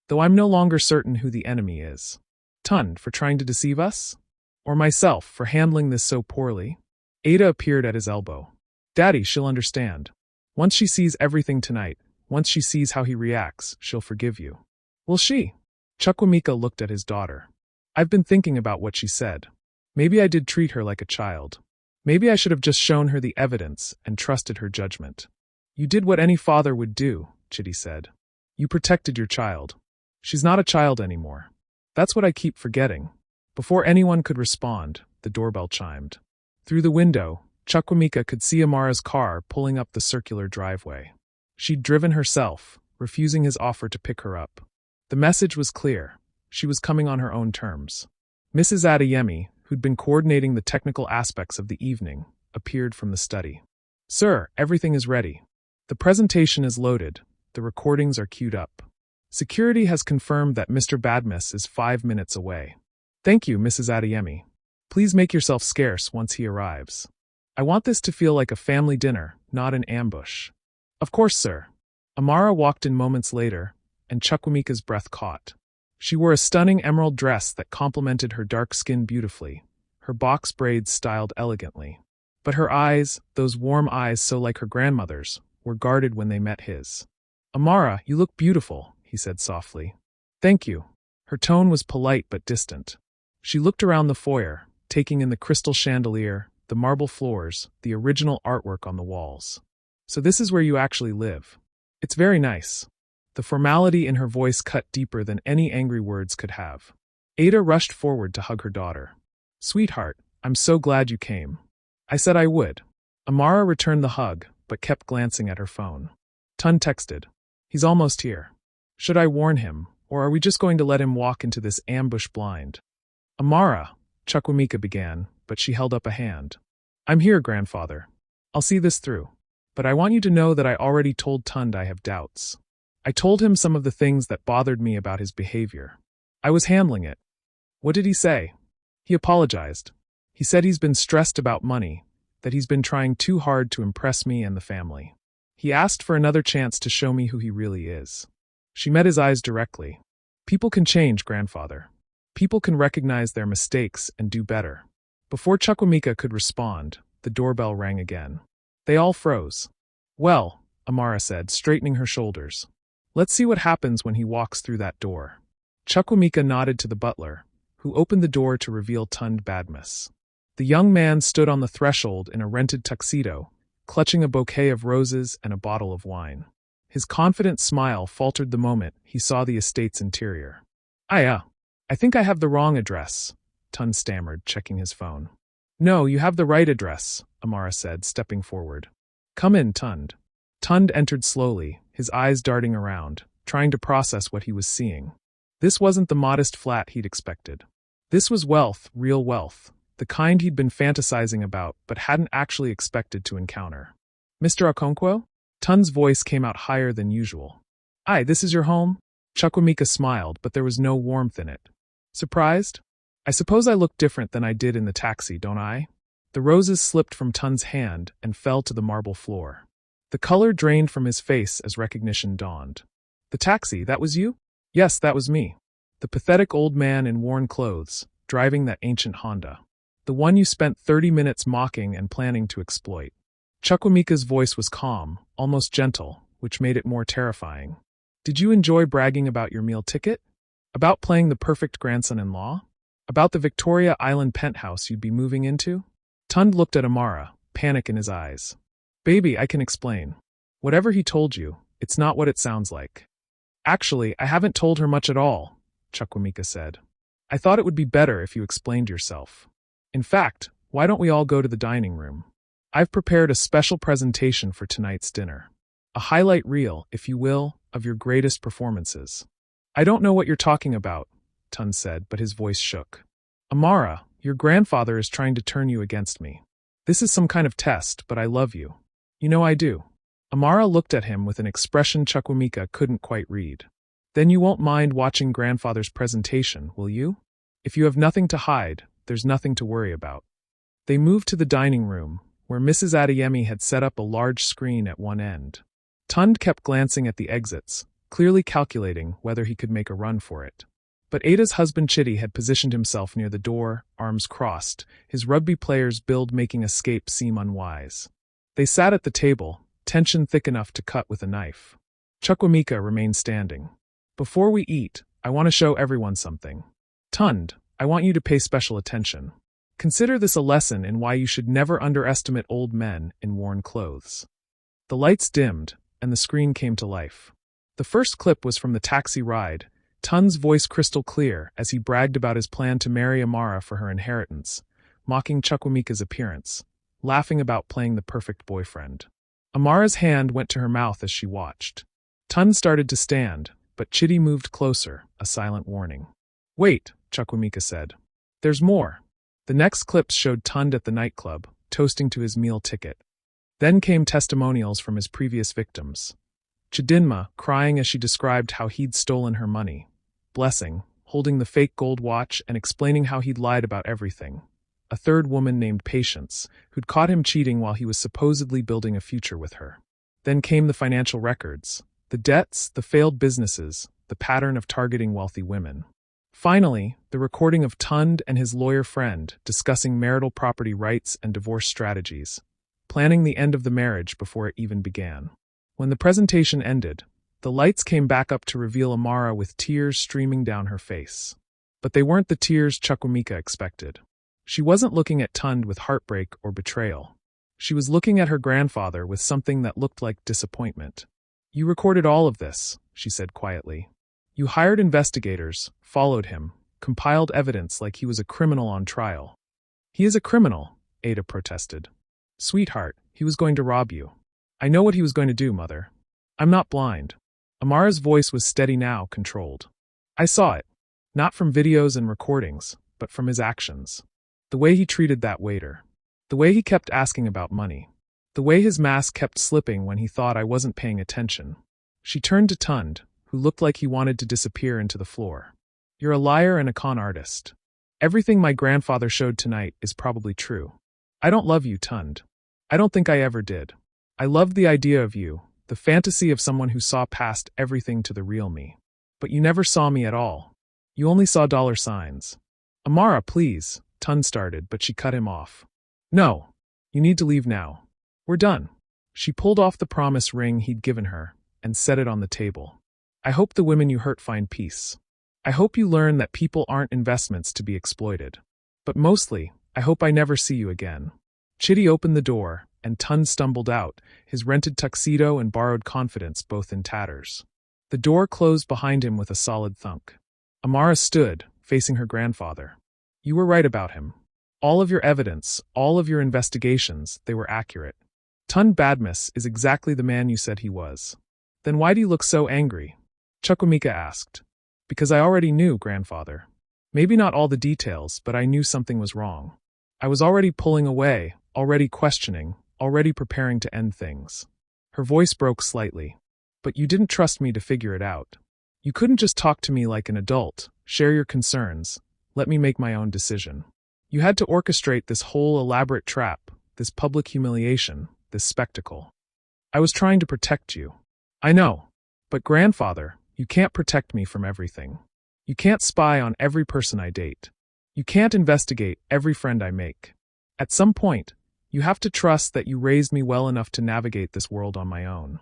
though I'm no longer certain who the enemy is. Tunde for trying to deceive us? Or myself for handling this so poorly? Ada appeared at his elbow. Daddy, she'll understand. Once she sees everything tonight, once she sees how he reacts, she'll forgive you. Will she? Chukwuemeka looked at his daughter. I've been thinking about what she said. Maybe I did treat her like a child. Maybe I should have just shown her the evidence and trusted her judgment. You did what any father would do, Chidi said. You protected your child. She's not a child anymore. That's what I keep forgetting. Before anyone could respond, the doorbell chimed. Through the window, Chukwuemeka could see Amara's car pulling up the circular driveway. She'd driven herself, refusing his offer to pick her up. The message was clear. She was coming on her own terms. Mrs. Adeyemi, who'd been coordinating the technical aspects of the evening, appeared from the study. Sir, everything is ready. The presentation is loaded. The recordings are queued up. Security has confirmed that Mr. Badmus is 5 minutes away. Thank you, Mrs. Adeyemi. Please make yourself scarce once he arrives. I want this to feel like a family dinner, not an ambush. Of course, sir. Amara walked in moments later, and Chukwuemeka's breath caught. She wore a stunning emerald dress that complemented her dark skin beautifully, her box braids styled elegantly. But her eyes, those warm eyes so like her grandmother's, were guarded when they met his. Amara, you look beautiful, he said softly. Thank you. Her tone was polite but distant. She looked around the foyer, taking in the crystal chandelier, the marble floors, the original artwork on the walls. So this is where you actually live. It's very nice. The formality in her voice cut deeper than any angry words could have. Ada rushed forward to hug her daughter. Sweetheart, I'm so glad you came. I said I would. Amara returned the hug, but kept glancing at her phone. Tunde texted. He's almost here. Should I warn him, or are we just going to let him walk into this ambush blind? Amara, Chukwuemeka began, but she held up a hand. I'm here, grandfather. I'll see this through. But I want you to know that I already told Tunde I have doubts. I told him some of the things that bothered me about his behavior. I was handling it. What did he say? He apologized. He said he's been stressed about money, that he's been trying too hard to impress me and the family. He asked for another chance to show me who he really is. She met his eyes directly. People can change, grandfather. People can recognize their mistakes and do better. Before Chukwuemeka could respond, the doorbell rang again. They all froze. Well, Amara said, straightening her shoulders. Let's see what happens when he walks through that door. Chukwuemeka nodded to the butler, who opened the door to reveal Tunde Badmus. The young man stood on the threshold in a rented tuxedo, clutching a bouquet of roses and a bottle of wine. His confident smile faltered the moment he saw the estate's interior. I think I have the wrong address, Tunde stammered, checking his phone. No, you have the right address, Amara said, stepping forward. Come in, Tunde. Tunde entered slowly, his eyes darting around, trying to process what he was seeing. This wasn't the modest flat he'd expected. This was wealth, real wealth, the kind he'd been fantasizing about but hadn't actually expected to encounter. Mr. Okonkwo? Tun's voice came out higher than usual. Aye, this is your home? Chukwuemeka smiled, but there was no warmth in it. Surprised? I suppose I look different than I did in the taxi, don't I? The roses slipped from Tun's hand and fell to the marble floor. The color drained from his face as recognition dawned. The taxi, that was you? Yes, that was me. The pathetic old man in worn clothes, driving that ancient Honda. The one you spent 30 minutes mocking and planning to exploit. Chukwuemeka's voice was calm, almost gentle, which made it more terrifying. Did you enjoy bragging about your meal ticket? About playing the perfect grandson-in-law? About the Victoria Island penthouse you'd be moving into? Tund looked at Amara, panic in his eyes. Baby, I can explain. Whatever he told you, it's not what it sounds like. Actually, I haven't told her much at all, Chukwuemeka said. I thought it would be better if you explained yourself. In fact, why don't we all go to the dining room? I've prepared a special presentation for tonight's dinner. A highlight reel, if you will, of your greatest performances. I don't know what you're talking about, Tund said, but his voice shook. Amara, your grandfather is trying to turn you against me. This is some kind of test, but I love you. You know I do. Amara looked at him with an expression Chukwuemeka couldn't quite read. Then you won't mind watching grandfather's presentation, will you? If you have nothing to hide, there's nothing to worry about. They moved to the dining room, where Mrs. Adeyemi had set up a large screen at one end. Tund kept glancing at the exits, clearly calculating whether he could make a run for it. But Ada's husband Chitty had positioned himself near the door, arms crossed, his rugby player's build making escape seem unwise. They sat at the table, tension thick enough to cut with a knife. Chukwuemeka remained standing. Before we eat, I want to show everyone something. Tund, I want you to pay special attention. Consider this a lesson in why you should never underestimate old men in worn clothes. The lights dimmed, and the screen came to life. The first clip was from the taxi ride, Tund's voice crystal clear as he bragged about his plan to marry Amara for her inheritance, mocking Chukwuemeka's appearance, laughing about playing the perfect boyfriend. Amara's hand went to her mouth as she watched. Tund started to stand, but Chitty moved closer, a silent warning. Wait, Chukwuemeka said. There's more. The next clips showed Tund at the nightclub, toasting to his meal ticket. Then came testimonials from his previous victims. Chidinma, crying as she described how he'd stolen her money. Blessing, holding the fake gold watch and explaining how he'd lied about everything. A third woman named Patience, who'd caught him cheating while he was supposedly building a future with her. Then came the financial records, the debts, the failed businesses, the pattern of targeting wealthy women. Finally, the recording of Tund and his lawyer friend discussing marital property rights and divorce strategies, planning the end of the marriage before it even began. When the presentation ended, the lights came back up to reveal Amara with tears streaming down her face. But they weren't the tears Chukwuemeka expected. She wasn't looking at Tund with heartbreak or betrayal. She was looking at her grandfather with something that looked like disappointment. You recorded all of this, she said quietly. You hired investigators, followed him, compiled evidence like he was a criminal on trial. He is a criminal, Ada protested. Sweetheart, he was going to rob you. I know what he was going to do, Mother. I'm not blind. Amara's voice was steady now, controlled. I saw it. Not from videos and recordings, but from his actions. The way he treated that waiter. The way he kept asking about money. The way his mask kept slipping when he thought I wasn't paying attention. She turned to Tund, who looked like he wanted to disappear into the floor. You're a liar and a con artist. Everything my grandfather showed tonight is probably true. I don't love you, Tund. I don't think I ever did. I loved the idea of you, the fantasy of someone who saw past everything to the real me. But you never saw me at all. You only saw dollar signs. Amara, please, Tund started, but she cut him off. No. You need to leave now. We're done. She pulled off the promise ring he'd given her and set it on the table. I hope the women you hurt find peace. I hope you learn that people aren't investments to be exploited. But mostly, I hope I never see you again. Chitty opened the door, and Tund stumbled out, his rented tuxedo and borrowed confidence both in tatters. The door closed behind him with a solid thunk. Amara stood, facing her grandfather. You were right about him. All of your evidence, all of your investigations, they were accurate. Tunde Badmus is exactly the man you said he was. Then why do you look so angry? Chukwuemeka asked. Because I already knew, grandfather. Maybe not all the details, but I knew something was wrong. I was already pulling away, already questioning, already preparing to end things. Her voice broke slightly. But you didn't trust me to figure it out. You couldn't just talk to me like an adult, share your concerns, let me make my own decision. You had to orchestrate this whole elaborate trap, this public humiliation, this spectacle. I was trying to protect you. I know. But grandfather, you can't protect me from everything. You can't spy on every person I date. You can't investigate every friend I make. At some point, you have to trust that you raised me well enough to navigate this world on my own.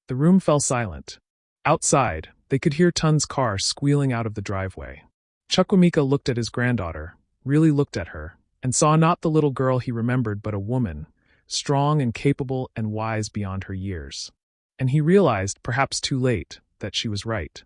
The room fell silent. Outside, they could hear Tun's car squealing out of the driveway. Chukwuemeka looked at his granddaughter, really looked at her, and saw not the little girl he remembered but a woman, strong and capable and wise beyond her years. And he realized, perhaps too late, that she was right.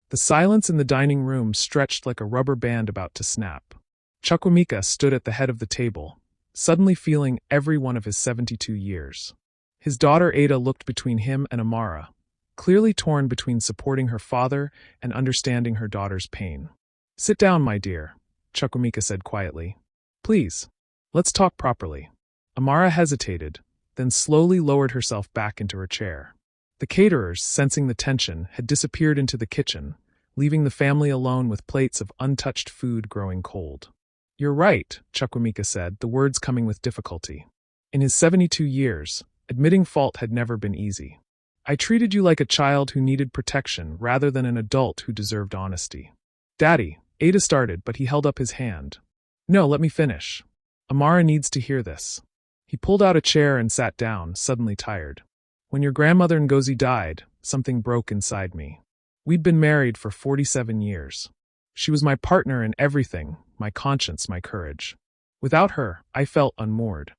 The silence in the dining room stretched like a rubber band about to snap. Chukwuemeka stood at the head of the table, suddenly feeling every one of his 72 years. His daughter Ada looked between him and Amara, clearly torn between supporting her father and understanding her daughter's pain. "Sit down, my dear," Chukwuemeka said quietly. "Please, let's talk properly." Amara hesitated, then slowly lowered herself back into her chair. The caterers, sensing the tension, had disappeared into the kitchen, leaving the family alone with plates of untouched food growing cold. "You're right," Chukwuemeka said, the words coming with difficulty. In his 72 years, admitting fault had never been easy. "I treated you like a child who needed protection rather than an adult who deserved honesty." "Daddy," Ada started, but he held up his hand. "No, let me finish. Amara needs to hear this." He pulled out a chair and sat down, suddenly tired. "When your grandmother Ngozi died, something broke inside me. We'd been married for 47 years. She was my partner in everything, my conscience, my courage. Without her, I felt unmoored."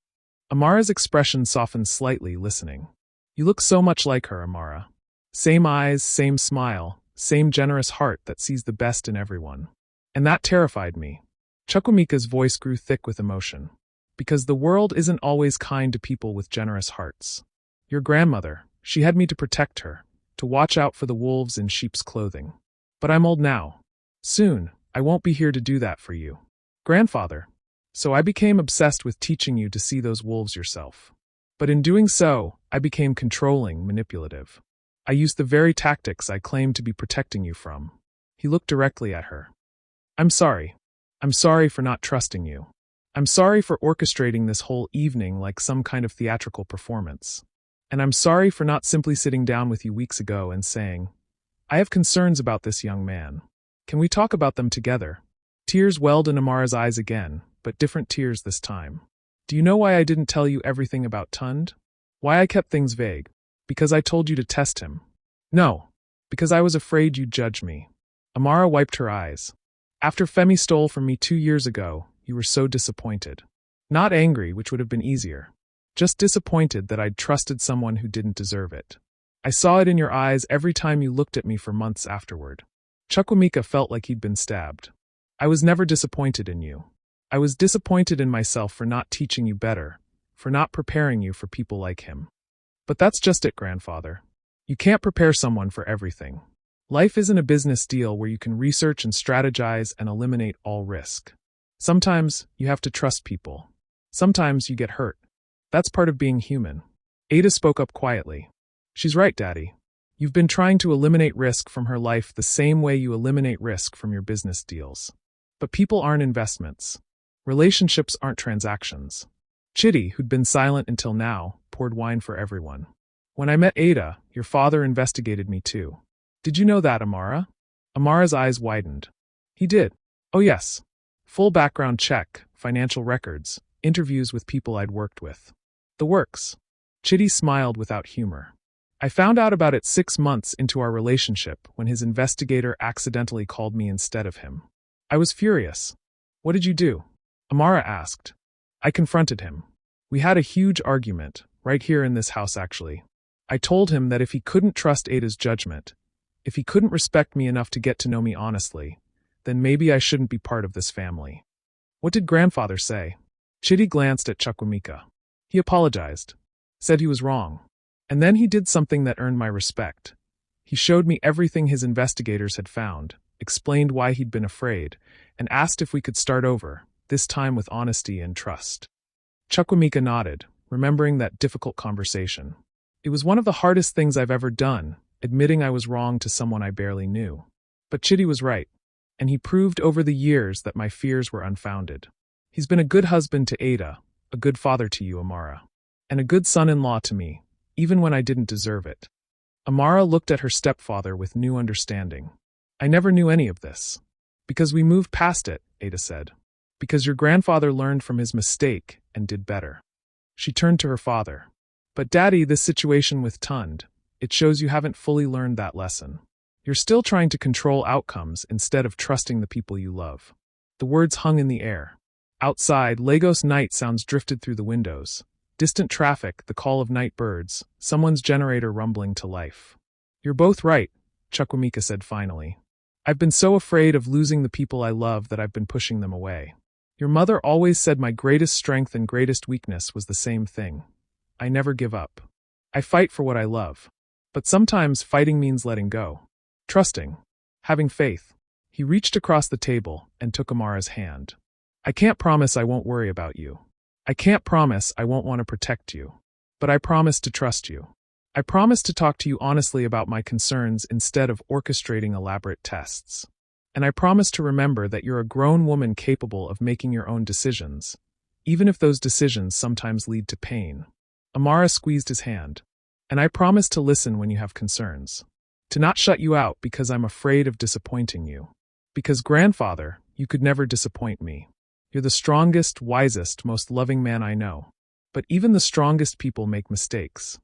Amara's expression softened slightly, listening. "You look so much like her, Amara. Same eyes, same smile, same generous heart that sees the best in everyone. And that terrified me." Chukwuemeka's voice grew thick with emotion. "Because the world isn't always kind to people with generous hearts. Your grandmother, she had me to protect her, to watch out for the wolves in sheep's clothing. But I'm old now. Soon, I won't be here to do that for you, grandfather. So I became obsessed with teaching you to see those wolves yourself. But in doing so, I became controlling, manipulative. I used the very tactics I claimed to be protecting you from." He looked directly at her. "I'm sorry. I'm sorry for not trusting you. I'm sorry for orchestrating this whole evening like some kind of theatrical performance. And I'm sorry for not simply sitting down with you weeks ago and saying, 'I have concerns about this young man. Can we talk about them together?'" Tears welled in Amara's eyes again, but different tears this time. "Do you know why I didn't tell you everything about Tund? Why I kept things vague? Because I told you to test him. No, because I was afraid you'd judge me." Amara wiped her eyes. "After Femi stole from me 2 years ago, you were so disappointed. Not angry, which would have been easier. Just disappointed that I'd trusted someone who didn't deserve it. I saw it in your eyes every time you looked at me for months afterward." Chukwuemeka felt like he'd been stabbed. "I was never disappointed in you. I was disappointed in myself for not teaching you better, for not preparing you for people like him. But that's just it, grandfather. You can't prepare someone for everything. Life isn't a business deal where you can research and strategize and eliminate all risk. Sometimes you have to trust people. Sometimes you get hurt. That's part of being human." Ada spoke up quietly. "She's right, Daddy. You've been trying to eliminate risk from her life the same way you eliminate risk from your business deals. But people aren't investments. Relationships aren't transactions." Chitty, who'd been silent until now, poured wine for everyone. "When I met Ada, your father investigated me too. Did you know that, Amara?" Amara's eyes widened. "He did. Oh yes. Full background check, financial records, interviews with people I'd worked with. The works." Chitty smiled without humor. "I found out about it 6 months into our relationship when his investigator accidentally called me instead of him. I was furious." "What did you do?" Amara asked. "I confronted him. We had a huge argument, right here in this house actually. I told him that if he couldn't trust Ada's judgment, if he couldn't respect me enough to get to know me honestly, then maybe I shouldn't be part of this family." "What did grandfather say?" Chitty glanced at Chukwuemeka. "He apologized. Said he was wrong. And then he did something that earned my respect. He showed me everything his investigators had found, explained why he'd been afraid, and asked if we could start over, this time with honesty and trust. Chukwuemeka nodded, remembering that difficult conversation. It was one of the hardest things I've ever done, admitting I was wrong to someone I barely knew. But Chidi was right, and he proved over the years that my fears were unfounded. He's been a good husband to Ada, a good father to you, Amara, and a good son-in-law to me, even when I didn't deserve it. Amara looked at her stepfather with new understanding. I never knew any of this. Because we moved past it, Ada said. Because your grandfather learned from his mistake and did better. She turned to her father. But Daddy, this situation with Tunde, it shows you haven't fully learned that lesson. You're still trying to control outcomes instead of trusting the people you love. The words hung in the air. Outside, Lagos night sounds drifted through the windows. Distant traffic, the call of night birds, someone's generator rumbling to life. You're both right, Chukwuemeka said finally. I've been so afraid of losing the people I love that I've been pushing them away. Your mother always said my greatest strength and greatest weakness was the same thing. I never give up. I fight for what I love. But sometimes fighting means letting go. Trusting. Having faith. He reached across the table and took Amara's hand. I can't promise I won't worry about you. I can't promise I won't want to protect you. But I promise to trust you. I promise to talk to you honestly about my concerns instead of orchestrating elaborate tests. And I promise to remember that you're a grown woman capable of making your own decisions, even if those decisions sometimes lead to pain. Amara squeezed his hand. And I promise to listen when you have concerns. To not shut you out because I'm afraid of disappointing you. Because, grandfather, you could never disappoint me. You're the strongest, wisest, most loving man I know. But even the strongest people make mistakes.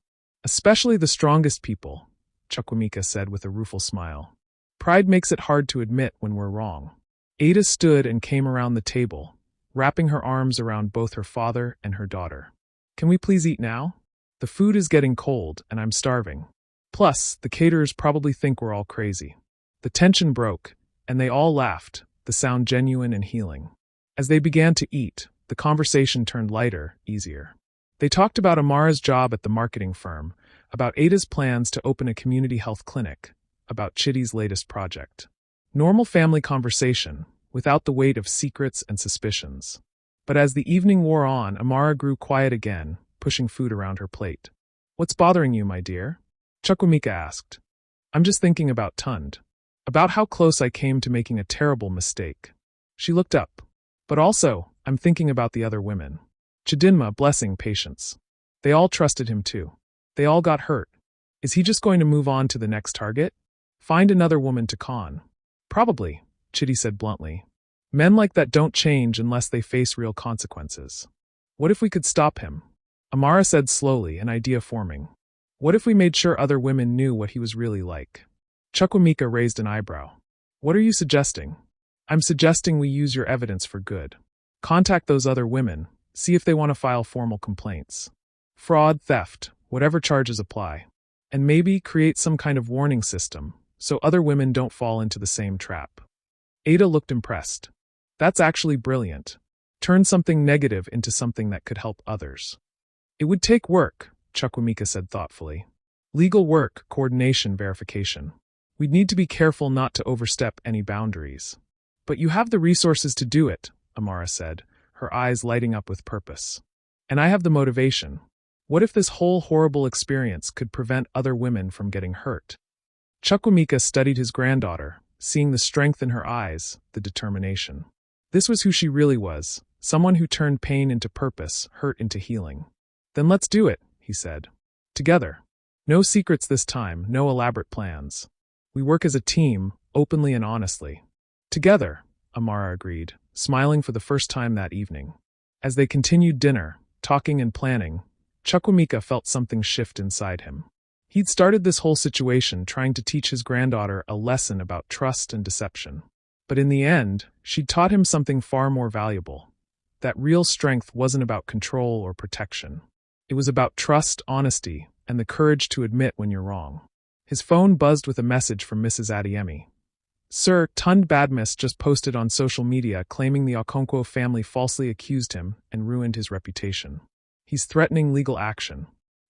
Especially the strongest people, Chukwuemeka said with a rueful smile. Pride makes it hard to admit when we're wrong. Ada stood and came around the table, wrapping her arms around both her father and her daughter. Can we please eat now? The food is getting cold and I'm starving. Plus, the caterers probably think we're all crazy. The tension broke, and they all laughed, the sound genuine and healing. As they began to eat, the conversation turned lighter, easier. They talked about Amara's job at the marketing firm, about Ada's plans to open a community health clinic, about Chidi's latest project. Normal family conversation, without the weight of secrets and suspicions. But as the evening wore on, Amara grew quiet again, pushing food around her plate. What's bothering you, my dear? Chukwuemeka asked. I'm just thinking about Tunde. About how close I came to making a terrible mistake. She looked up. But also, I'm thinking about the other women. Chidinma, blessing patience. They all trusted him too. They all got hurt. Is he just going to move on to the next target? Find another woman to con? Probably, Chidi said bluntly. Men like that don't change unless they face real consequences. What if we could stop him? Amara said slowly, an idea forming. What if we made sure other women knew what he was really like? Chukwuemeka raised an eyebrow. What are you suggesting? I'm suggesting we use your evidence for good. Contact those other women, see if they want to file formal complaints. Fraud, theft, whatever charges apply. And maybe create some kind of warning system, so other women don't fall into the same trap. Ada looked impressed. That's actually brilliant. Turn something negative into something that could help others. It would take work, Chukwuemeka said thoughtfully. Legal work, coordination, verification. We'd need to be careful not to overstep any boundaries. But you have the resources to do it, Amara said, her eyes lighting up with purpose. And I have the motivation. What if this whole horrible experience could prevent other women from getting hurt? Chukwuemeka studied his granddaughter, seeing the strength in her eyes, the determination. This was who she really was, someone who turned pain into purpose, hurt into healing. Then let's do it, he said. Together. No secrets this time, no elaborate plans. We work as a team, openly and honestly. Together, Amara agreed, smiling for the first time that evening. As they continued dinner, talking and planning, Chukwuemeka felt something shift inside him. He'd started this whole situation trying to teach his granddaughter a lesson about trust and deception. But in the end, she'd taught him something far more valuable. That real strength wasn't about control or protection. It was about trust, honesty, and the courage to admit when you're wrong. His phone buzzed with a message from Mrs. Adeyemi. Sir, Tunde Badmus just posted on social media claiming the Okonkwo family falsely accused him and ruined his reputation. He's threatening legal action.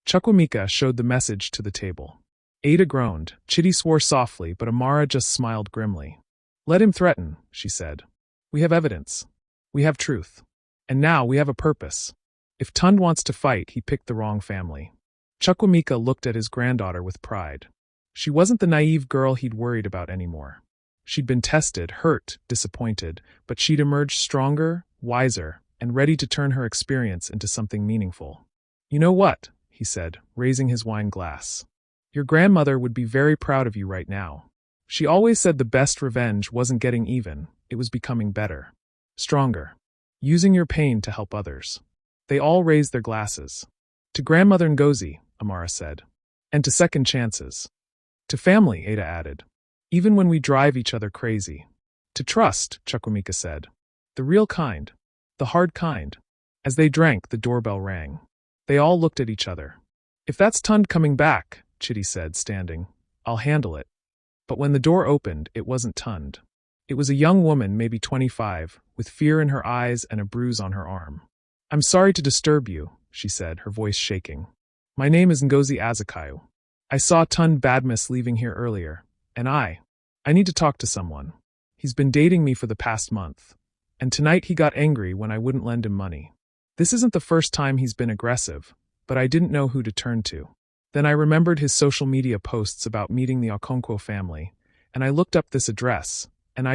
Chukwuemeka showed the message to the table. Ada groaned, Chidi swore softly, but Amara just smiled grimly. Let him threaten, she said. We have evidence. We have truth. And now we have a purpose. If Tunde wants to fight, he picked the wrong family. Chukwuemeka looked at his granddaughter with pride. She wasn't the naive girl he'd worried about anymore. She'd been tested, hurt, disappointed, but she'd emerged stronger, wiser, and ready to turn her experience into something meaningful. You know what? He said, raising his wine glass. Your grandmother would be very proud of you right now. She always said the best revenge wasn't getting even, it was becoming better. Stronger. Using your pain to help others. They all raised their glasses. To Grandmother Ngozi, Amara said. And to second chances. To family, Ada added. Even when we drive each other crazy. To trust, Chukwuemeka said. The real kind. The hard kind. As they drank, the doorbell rang. They all looked at each other. If that's Tunde coming back, Chitty said, standing, I'll handle it. But when the door opened, it wasn't Tunde. It was a young woman, maybe 25, with fear in her eyes and a bruise on her arm. I'm sorry to disturb you, she said, her voice shaking. My name is Ngozi Azukayu. I saw Tunde Badmus leaving here earlier, and I need to talk to someone. He's been dating me for the past month, and tonight he got angry when I wouldn't lend him money. This isn't the first time he's been aggressive, but I didn't know who to turn to. Then I remembered his social media posts about meeting the Okonkwo family, and I looked up this address, and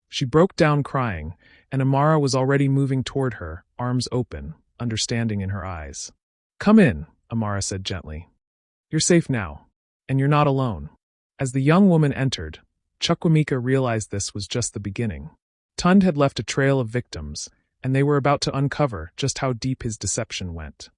She broke down crying, and Amara was already moving toward her, arms open, understanding in her eyes. Come in, Amara said gently. You're safe now, and you're not alone. As the young woman entered, Chukwuemeka realized this was just the beginning. Tunde had left a trail of victims, and they were about to uncover just how deep his deception went.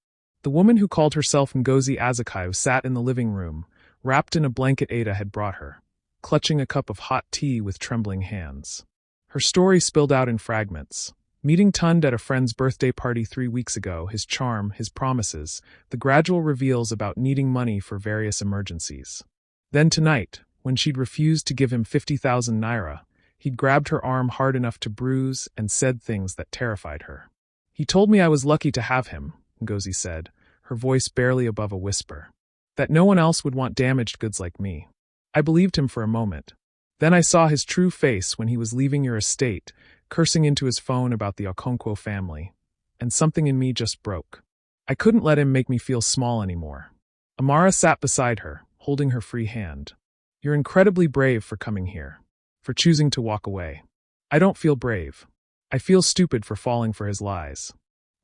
The woman who called herself Ngozi Azukayu sat in the living room, wrapped in a blanket Ada had brought her, clutching a cup of hot tea with trembling hands. Her story spilled out in fragments. Meeting Tunde at a friend's birthday party 3 weeks ago, his charm, his promises, the gradual reveals about needing money for various emergencies. Then tonight, when she'd refused to give him 50,000 naira, he'd grabbed her arm hard enough to bruise and said things that terrified her. He told me I was lucky to have him, Ngozi said, her voice barely above a whisper. That no one else would want damaged goods like me. I believed him for a moment. Then I saw his true face when he was leaving your estate, cursing into his phone about the Okonkwo family, and something in me just broke. I couldn't let him make me feel small anymore. Amara sat beside her, holding her free hand. You're incredibly brave for coming here, for choosing to walk away. I don't feel brave. I feel stupid for falling for his lies.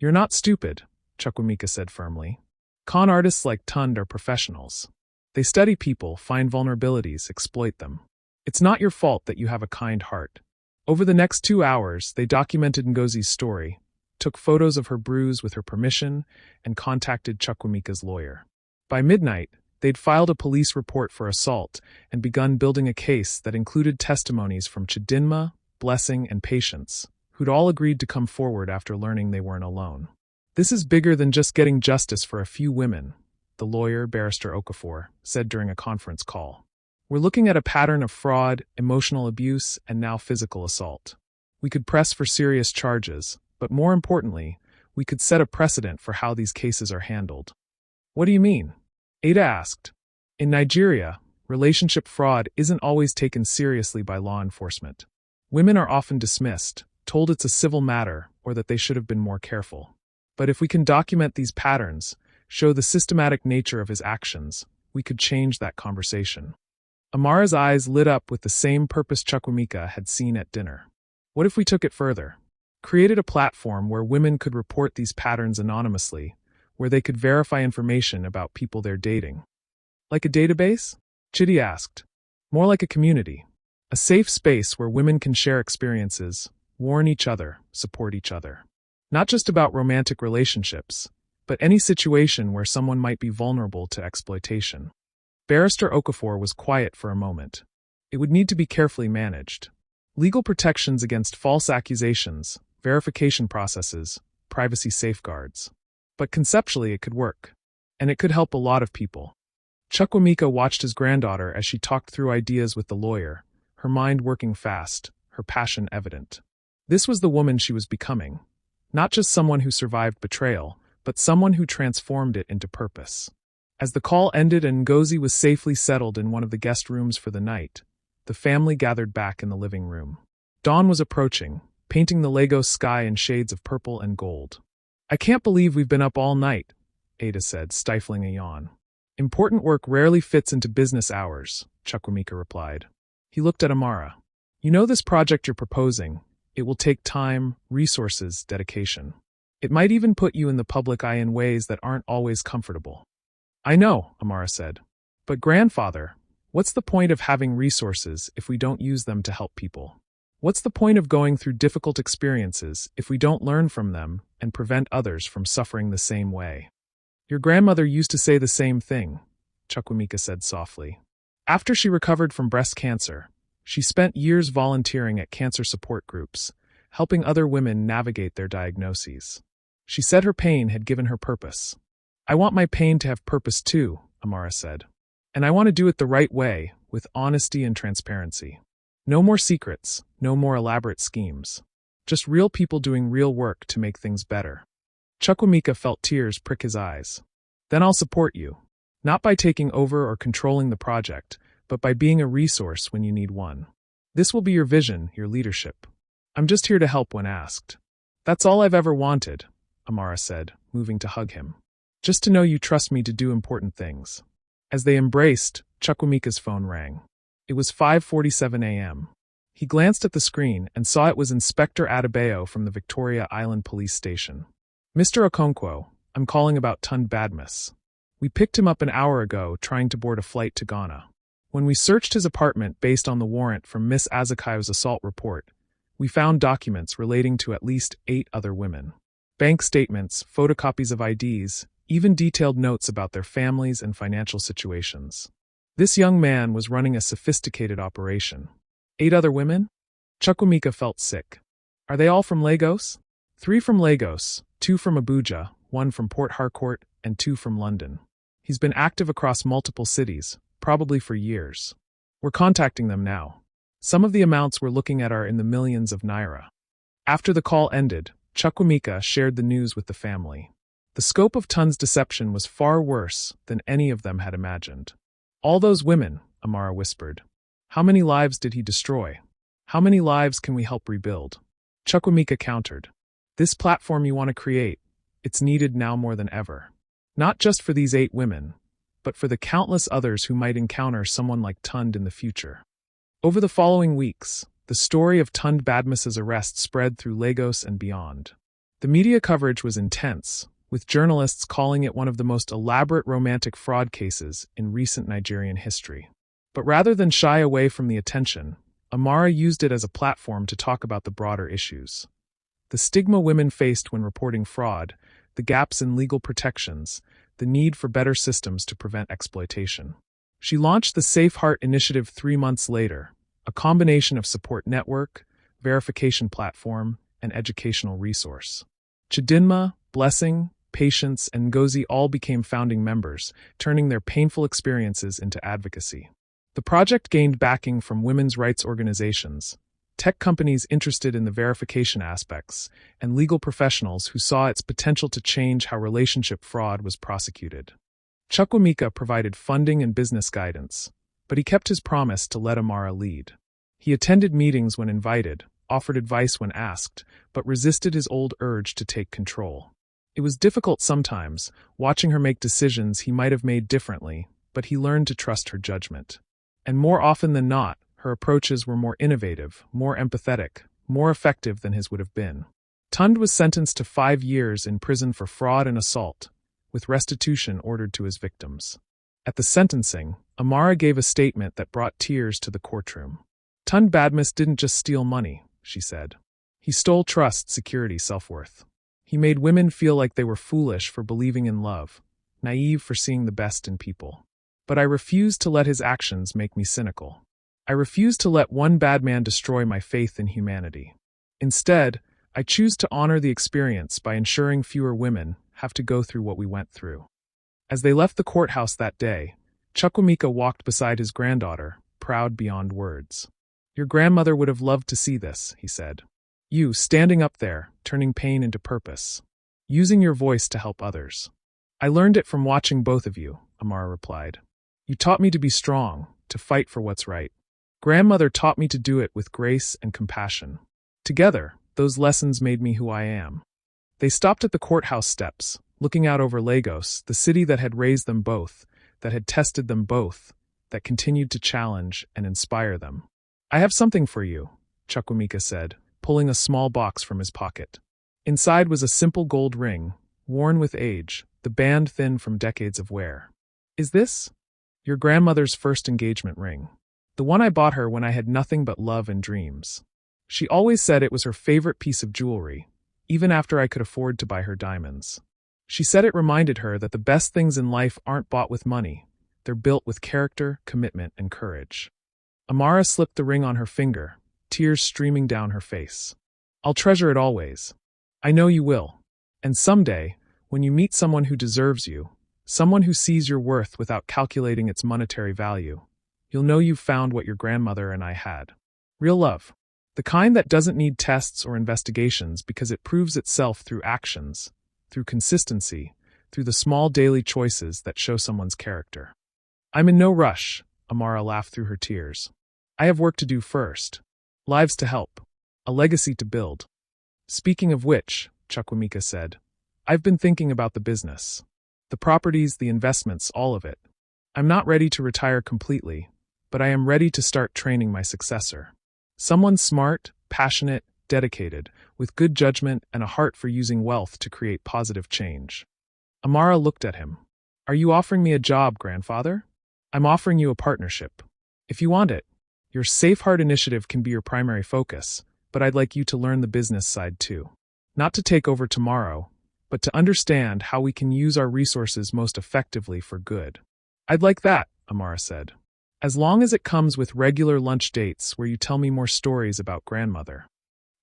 You're not stupid, Chukwuemeka said firmly. Con artists like Tunde are professionals. They study people, find vulnerabilities, exploit them. It's not your fault that you have a kind heart. Over the next 2 hours, they documented Ngozi's story, took photos of her bruise with her permission, and contacted Chukwuemeka's lawyer. By midnight, they'd filed a police report for assault and begun building a case that included testimonies from Chidinma, Blessing, and Patience, who'd all agreed to come forward after learning they weren't alone. This is bigger than just getting justice for a few women, the lawyer, Barrister Okafor, said during a conference call. We're looking at a pattern of fraud, emotional abuse, and now physical assault. We could press for serious charges, but more importantly, we could set a precedent for how these cases are handled. What do you mean? Ada asked. In Nigeria, relationship fraud isn't always taken seriously by law enforcement. Women are often dismissed, told it's a civil matter, or that they should have been more careful. But if we can document these patterns, show the systematic nature of his actions, we could change that conversation. Amara's eyes lit up with the same purpose Chukwuemeka had seen at dinner. What if we took it further? Created a platform where women could report these patterns anonymously, where they could verify information about people they're dating. Like a database? Chitty asked. More like a community. A safe space where women can share experiences, warn each other, support each other. Not just about romantic relationships, but any situation where someone might be vulnerable to exploitation. Barrister Okafor was quiet for a moment. It would need to be carefully managed. Legal protections against false accusations, verification processes, privacy safeguards. But conceptually it could work. And it could help a lot of people. Chukwuemeka watched his granddaughter as she talked through ideas with the lawyer, her mind working fast, her passion evident. This was the woman she was becoming. Not just someone who survived betrayal, but someone who transformed it into purpose. As the call ended and Ngozi was safely settled in one of the guest rooms for the night, the family gathered back in the living room. Dawn was approaching, painting the Lagos sky in shades of purple and gold. "I can't believe we've been up all night," Ada said, stifling a yawn. "Important work rarely fits into business hours," Chukwuemeka replied. He looked at Amara. "You know this project you're proposing, it will take time, resources, dedication. It might even put you in the public eye in ways that aren't always comfortable." "I know," Amara said. "But grandfather, what's the point of having resources if we don't use them to help people? What's the point of going through difficult experiences if we don't learn from them and prevent others from suffering the same way?" "Your grandmother used to say the same thing," Chukwuemeka said softly. "After she recovered from breast cancer, she spent years volunteering at cancer support groups, helping other women navigate their diagnoses. She said her pain had given her purpose." "I want my pain to have purpose too," Amara said. "And I want to do it the right way, with honesty and transparency. No more secrets, no more elaborate schemes. Just real people doing real work to make things better." Chukwuemeka felt tears prick his eyes. "Then I'll support you. Not by taking over or controlling the project, but by being a resource when you need one. This will be your vision, your leadership. I'm just here to help when asked." "That's all I've ever wanted," Amara said, moving to hug him. "Just to know you trust me to do important things." As they embraced, Chukwuemeka's phone rang. It was 5:47 a.m. He glanced at the screen and saw it was Inspector Adebayo from the Victoria Island Police Station. "Mr. Okonkwo, I'm calling about Tunde Badmus. We picked him up an hour ago trying to board a flight to Ghana. When we searched his apartment based on the warrant from Miss Azakayo's assault report, we found documents relating to at least 8 other women. Bank statements, photocopies of IDs, even detailed notes about their families and financial situations. This young man was running a sophisticated operation. 8 other women?" Chukwuemeka felt sick. "Are they all from Lagos?" 3 from Lagos, 2 from Abuja, 1 from Port Harcourt, and 2 from London. He's been active across multiple cities, probably for years. We're contacting them now. Some of the amounts we're looking at are in the millions of naira." After the call ended, Chukwuemeka shared the news with the family. The scope of Tunde's deception was far worse than any of them had imagined. "All those women," Amara whispered. "How many lives did he destroy? How many lives can we help rebuild?" Chukwuemeka countered. "This platform you want to create, it's needed now more than ever. Not just for these 8 women, but for the countless others who might encounter someone like Tunde in the future." Over the following weeks, the story of Tunde Badmus's arrest spread through Lagos and beyond. The media coverage was intense, with journalists calling it one of the most elaborate romantic fraud cases in recent Nigerian history. But rather than shy away from the attention, Amara used it as a platform to talk about the broader issues. The stigma women faced when reporting fraud, the gaps in legal protections, the need for better systems to prevent exploitation. She launched the Safe Heart initiative 3 months later, a combination of support network, verification platform, and educational resource. Chidinma, Blessing, Patience, and Ngozi all became founding members, turning their painful experiences into advocacy. The project gained backing from women's rights organizations, tech companies interested in the verification aspects, and legal professionals who saw its potential to change how relationship fraud was prosecuted. Chukwuemeka provided funding and business guidance, but he kept his promise to let Amara lead. He attended meetings when invited, offered advice when asked, but resisted his old urge to take control. It was difficult sometimes, watching her make decisions he might have made differently, but he learned to trust her judgment. And more often than not, her approaches were more innovative, more empathetic, more effective than his would have been. Tunde was sentenced to 5 years in prison for fraud and assault, with restitution ordered to his victims. At the sentencing, Amara gave a statement that brought tears to the courtroom. "Tunde Badmus didn't just steal money," she said. "He stole trust, security, self-worth. He made women feel like they were foolish for believing in love, naive for seeing the best in people. But I refused to let his actions make me cynical. I refuse to let one bad man destroy my faith in humanity. Instead, I choose to honor the experience by ensuring fewer women have to go through what we went through." As they left the courthouse that day, Chukwuemeka walked beside his granddaughter, proud beyond words. "Your grandmother would have loved to see this," he said. "You, standing up there, turning pain into purpose. Using your voice to help others." "I learned it from watching both of you," Amara replied. "You taught me to be strong, to fight for what's right. Grandmother taught me to do it with grace and compassion. Together, those lessons made me who I am. They stopped at the courthouse steps, looking out over Lagos, the city that had raised them both, that had tested them both, that continued to challenge and inspire them. I have something for you, Chukwuemeka said, pulling a small box from his pocket. Inside was a simple gold ring, worn with age, the band thin from decades of wear. Is this? Your grandmother's first engagement ring. The one I bought her when I had nothing but love and dreams. She always said it was her favorite piece of jewelry, even after I could afford to buy her diamonds. She said it reminded her that the best things in life aren't bought with money, they're built with character, commitment, and courage. Amara slipped the ring on her finger, tears streaming down her face. I'll treasure it always. I know you will. And someday, when you meet someone who deserves you, someone who sees your worth without calculating its monetary value, you'll know you've found what your grandmother and I had. Real love. The kind that doesn't need tests or investigations because it proves itself through actions, through consistency, through the small daily choices that show someone's character. I'm in no rush, Amara laughed through her tears. I have work to do first. Lives to help. A legacy to build. Speaking of which, Chukwuemeka said, I've been thinking about the business. The properties, the investments, all of it. I'm not ready to retire completely, but I am ready to start training my successor. Someone smart, passionate, dedicated, with good judgment and a heart for using wealth to create positive change. Amara looked at him. Are you offering me a job, grandfather? I'm offering you a partnership. If you want it, your Safe Heart initiative can be your primary focus, but I'd like you to learn the business side too. Not to take over tomorrow, but to understand how we can use our resources most effectively for good. I'd like that, Amara said. As long as it comes with regular lunch dates where you tell me more stories about grandmother.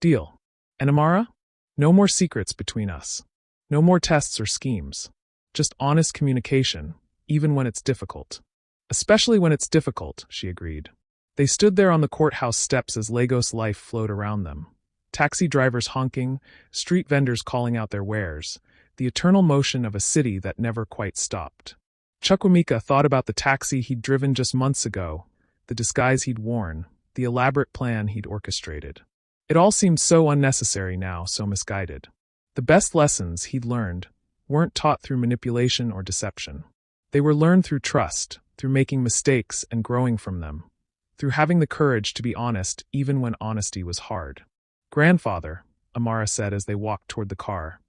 Deal. And Amara? No more secrets between us. No more tests or schemes. Just honest communication, even when it's difficult. Especially when it's difficult, she agreed. They stood there on the courthouse steps as Lagos life flowed around them. Taxi drivers honking, street vendors calling out their wares, the eternal motion of a city that never quite stopped. Chukwuemeka thought about the taxi he'd driven just months ago, the disguise he'd worn, the elaborate plan he'd orchestrated. It all seemed so unnecessary now, so misguided. The best lessons he'd learned weren't taught through manipulation or deception. They were learned through trust, through making mistakes and growing from them, through having the courage to be honest even when honesty was hard. Grandfather, Amara said as they walked toward the car,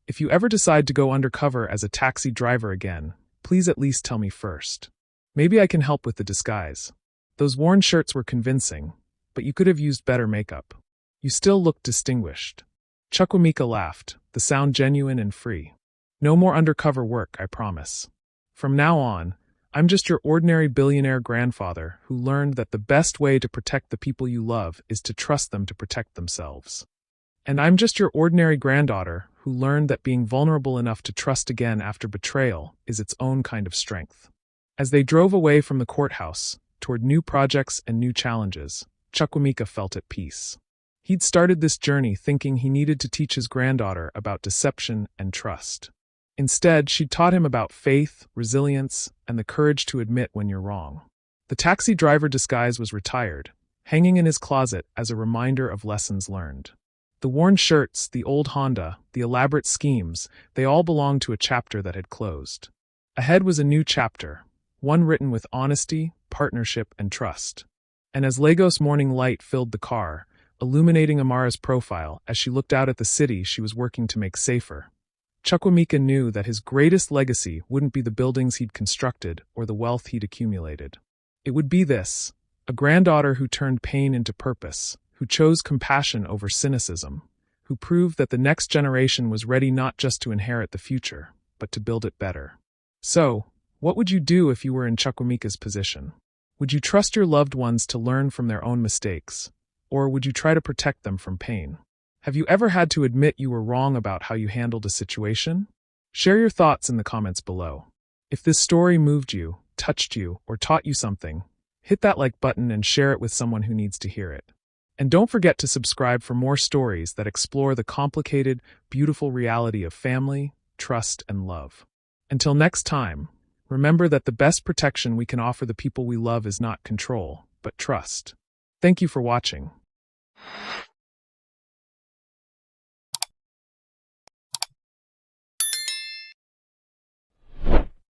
if you ever decide to go undercover as a taxi driver again, please at least tell me first. Maybe I can help with the disguise. Those worn shirts were convincing, but you could have used better makeup. You still looked distinguished. Chukwuemeka laughed, the sound genuine and free. No more undercover work, I promise. From now on, I'm just your ordinary billionaire grandfather who learned that the best way to protect the people you love is to trust them to protect themselves. And I'm just your ordinary granddaughter who learned that being vulnerable enough to trust again after betrayal is its own kind of strength. As they drove away from the courthouse, toward new projects and new challenges, Chukwuemeka felt at peace. He'd started this journey thinking he needed to teach his granddaughter about deception and trust. Instead, she taught him about faith, resilience, and the courage to admit when you're wrong. The taxi driver disguise was retired, hanging in his closet as a reminder of lessons learned. The worn shirts, the old Honda, the elaborate schemes, they all belonged to a chapter that had closed. Ahead was a new chapter, one written with honesty, partnership, and trust. And as Lagos morning light filled the car, illuminating Amara's profile as she looked out at the city she was working to make safer, Chukwuemeka knew that his greatest legacy wouldn't be the buildings he'd constructed or the wealth he'd accumulated. It would be this, a granddaughter who turned pain into purpose, who chose compassion over cynicism, who proved that the next generation was ready not just to inherit the future, but to build it better. So, what would you do if you were in Chukwuemeka's position? Would you trust your loved ones to learn from their own mistakes, or would you try to protect them from pain? Have you ever had to admit you were wrong about how you handled a situation? Share your thoughts in the comments below. If this story moved you, touched you, or taught you something, hit that like button and share it with someone who needs to hear it. And don't forget to subscribe for more stories that explore the complicated, beautiful reality of family, trust, and love. Until next time, remember that the best protection we can offer the people we love is not control, but trust. Thank you for watching.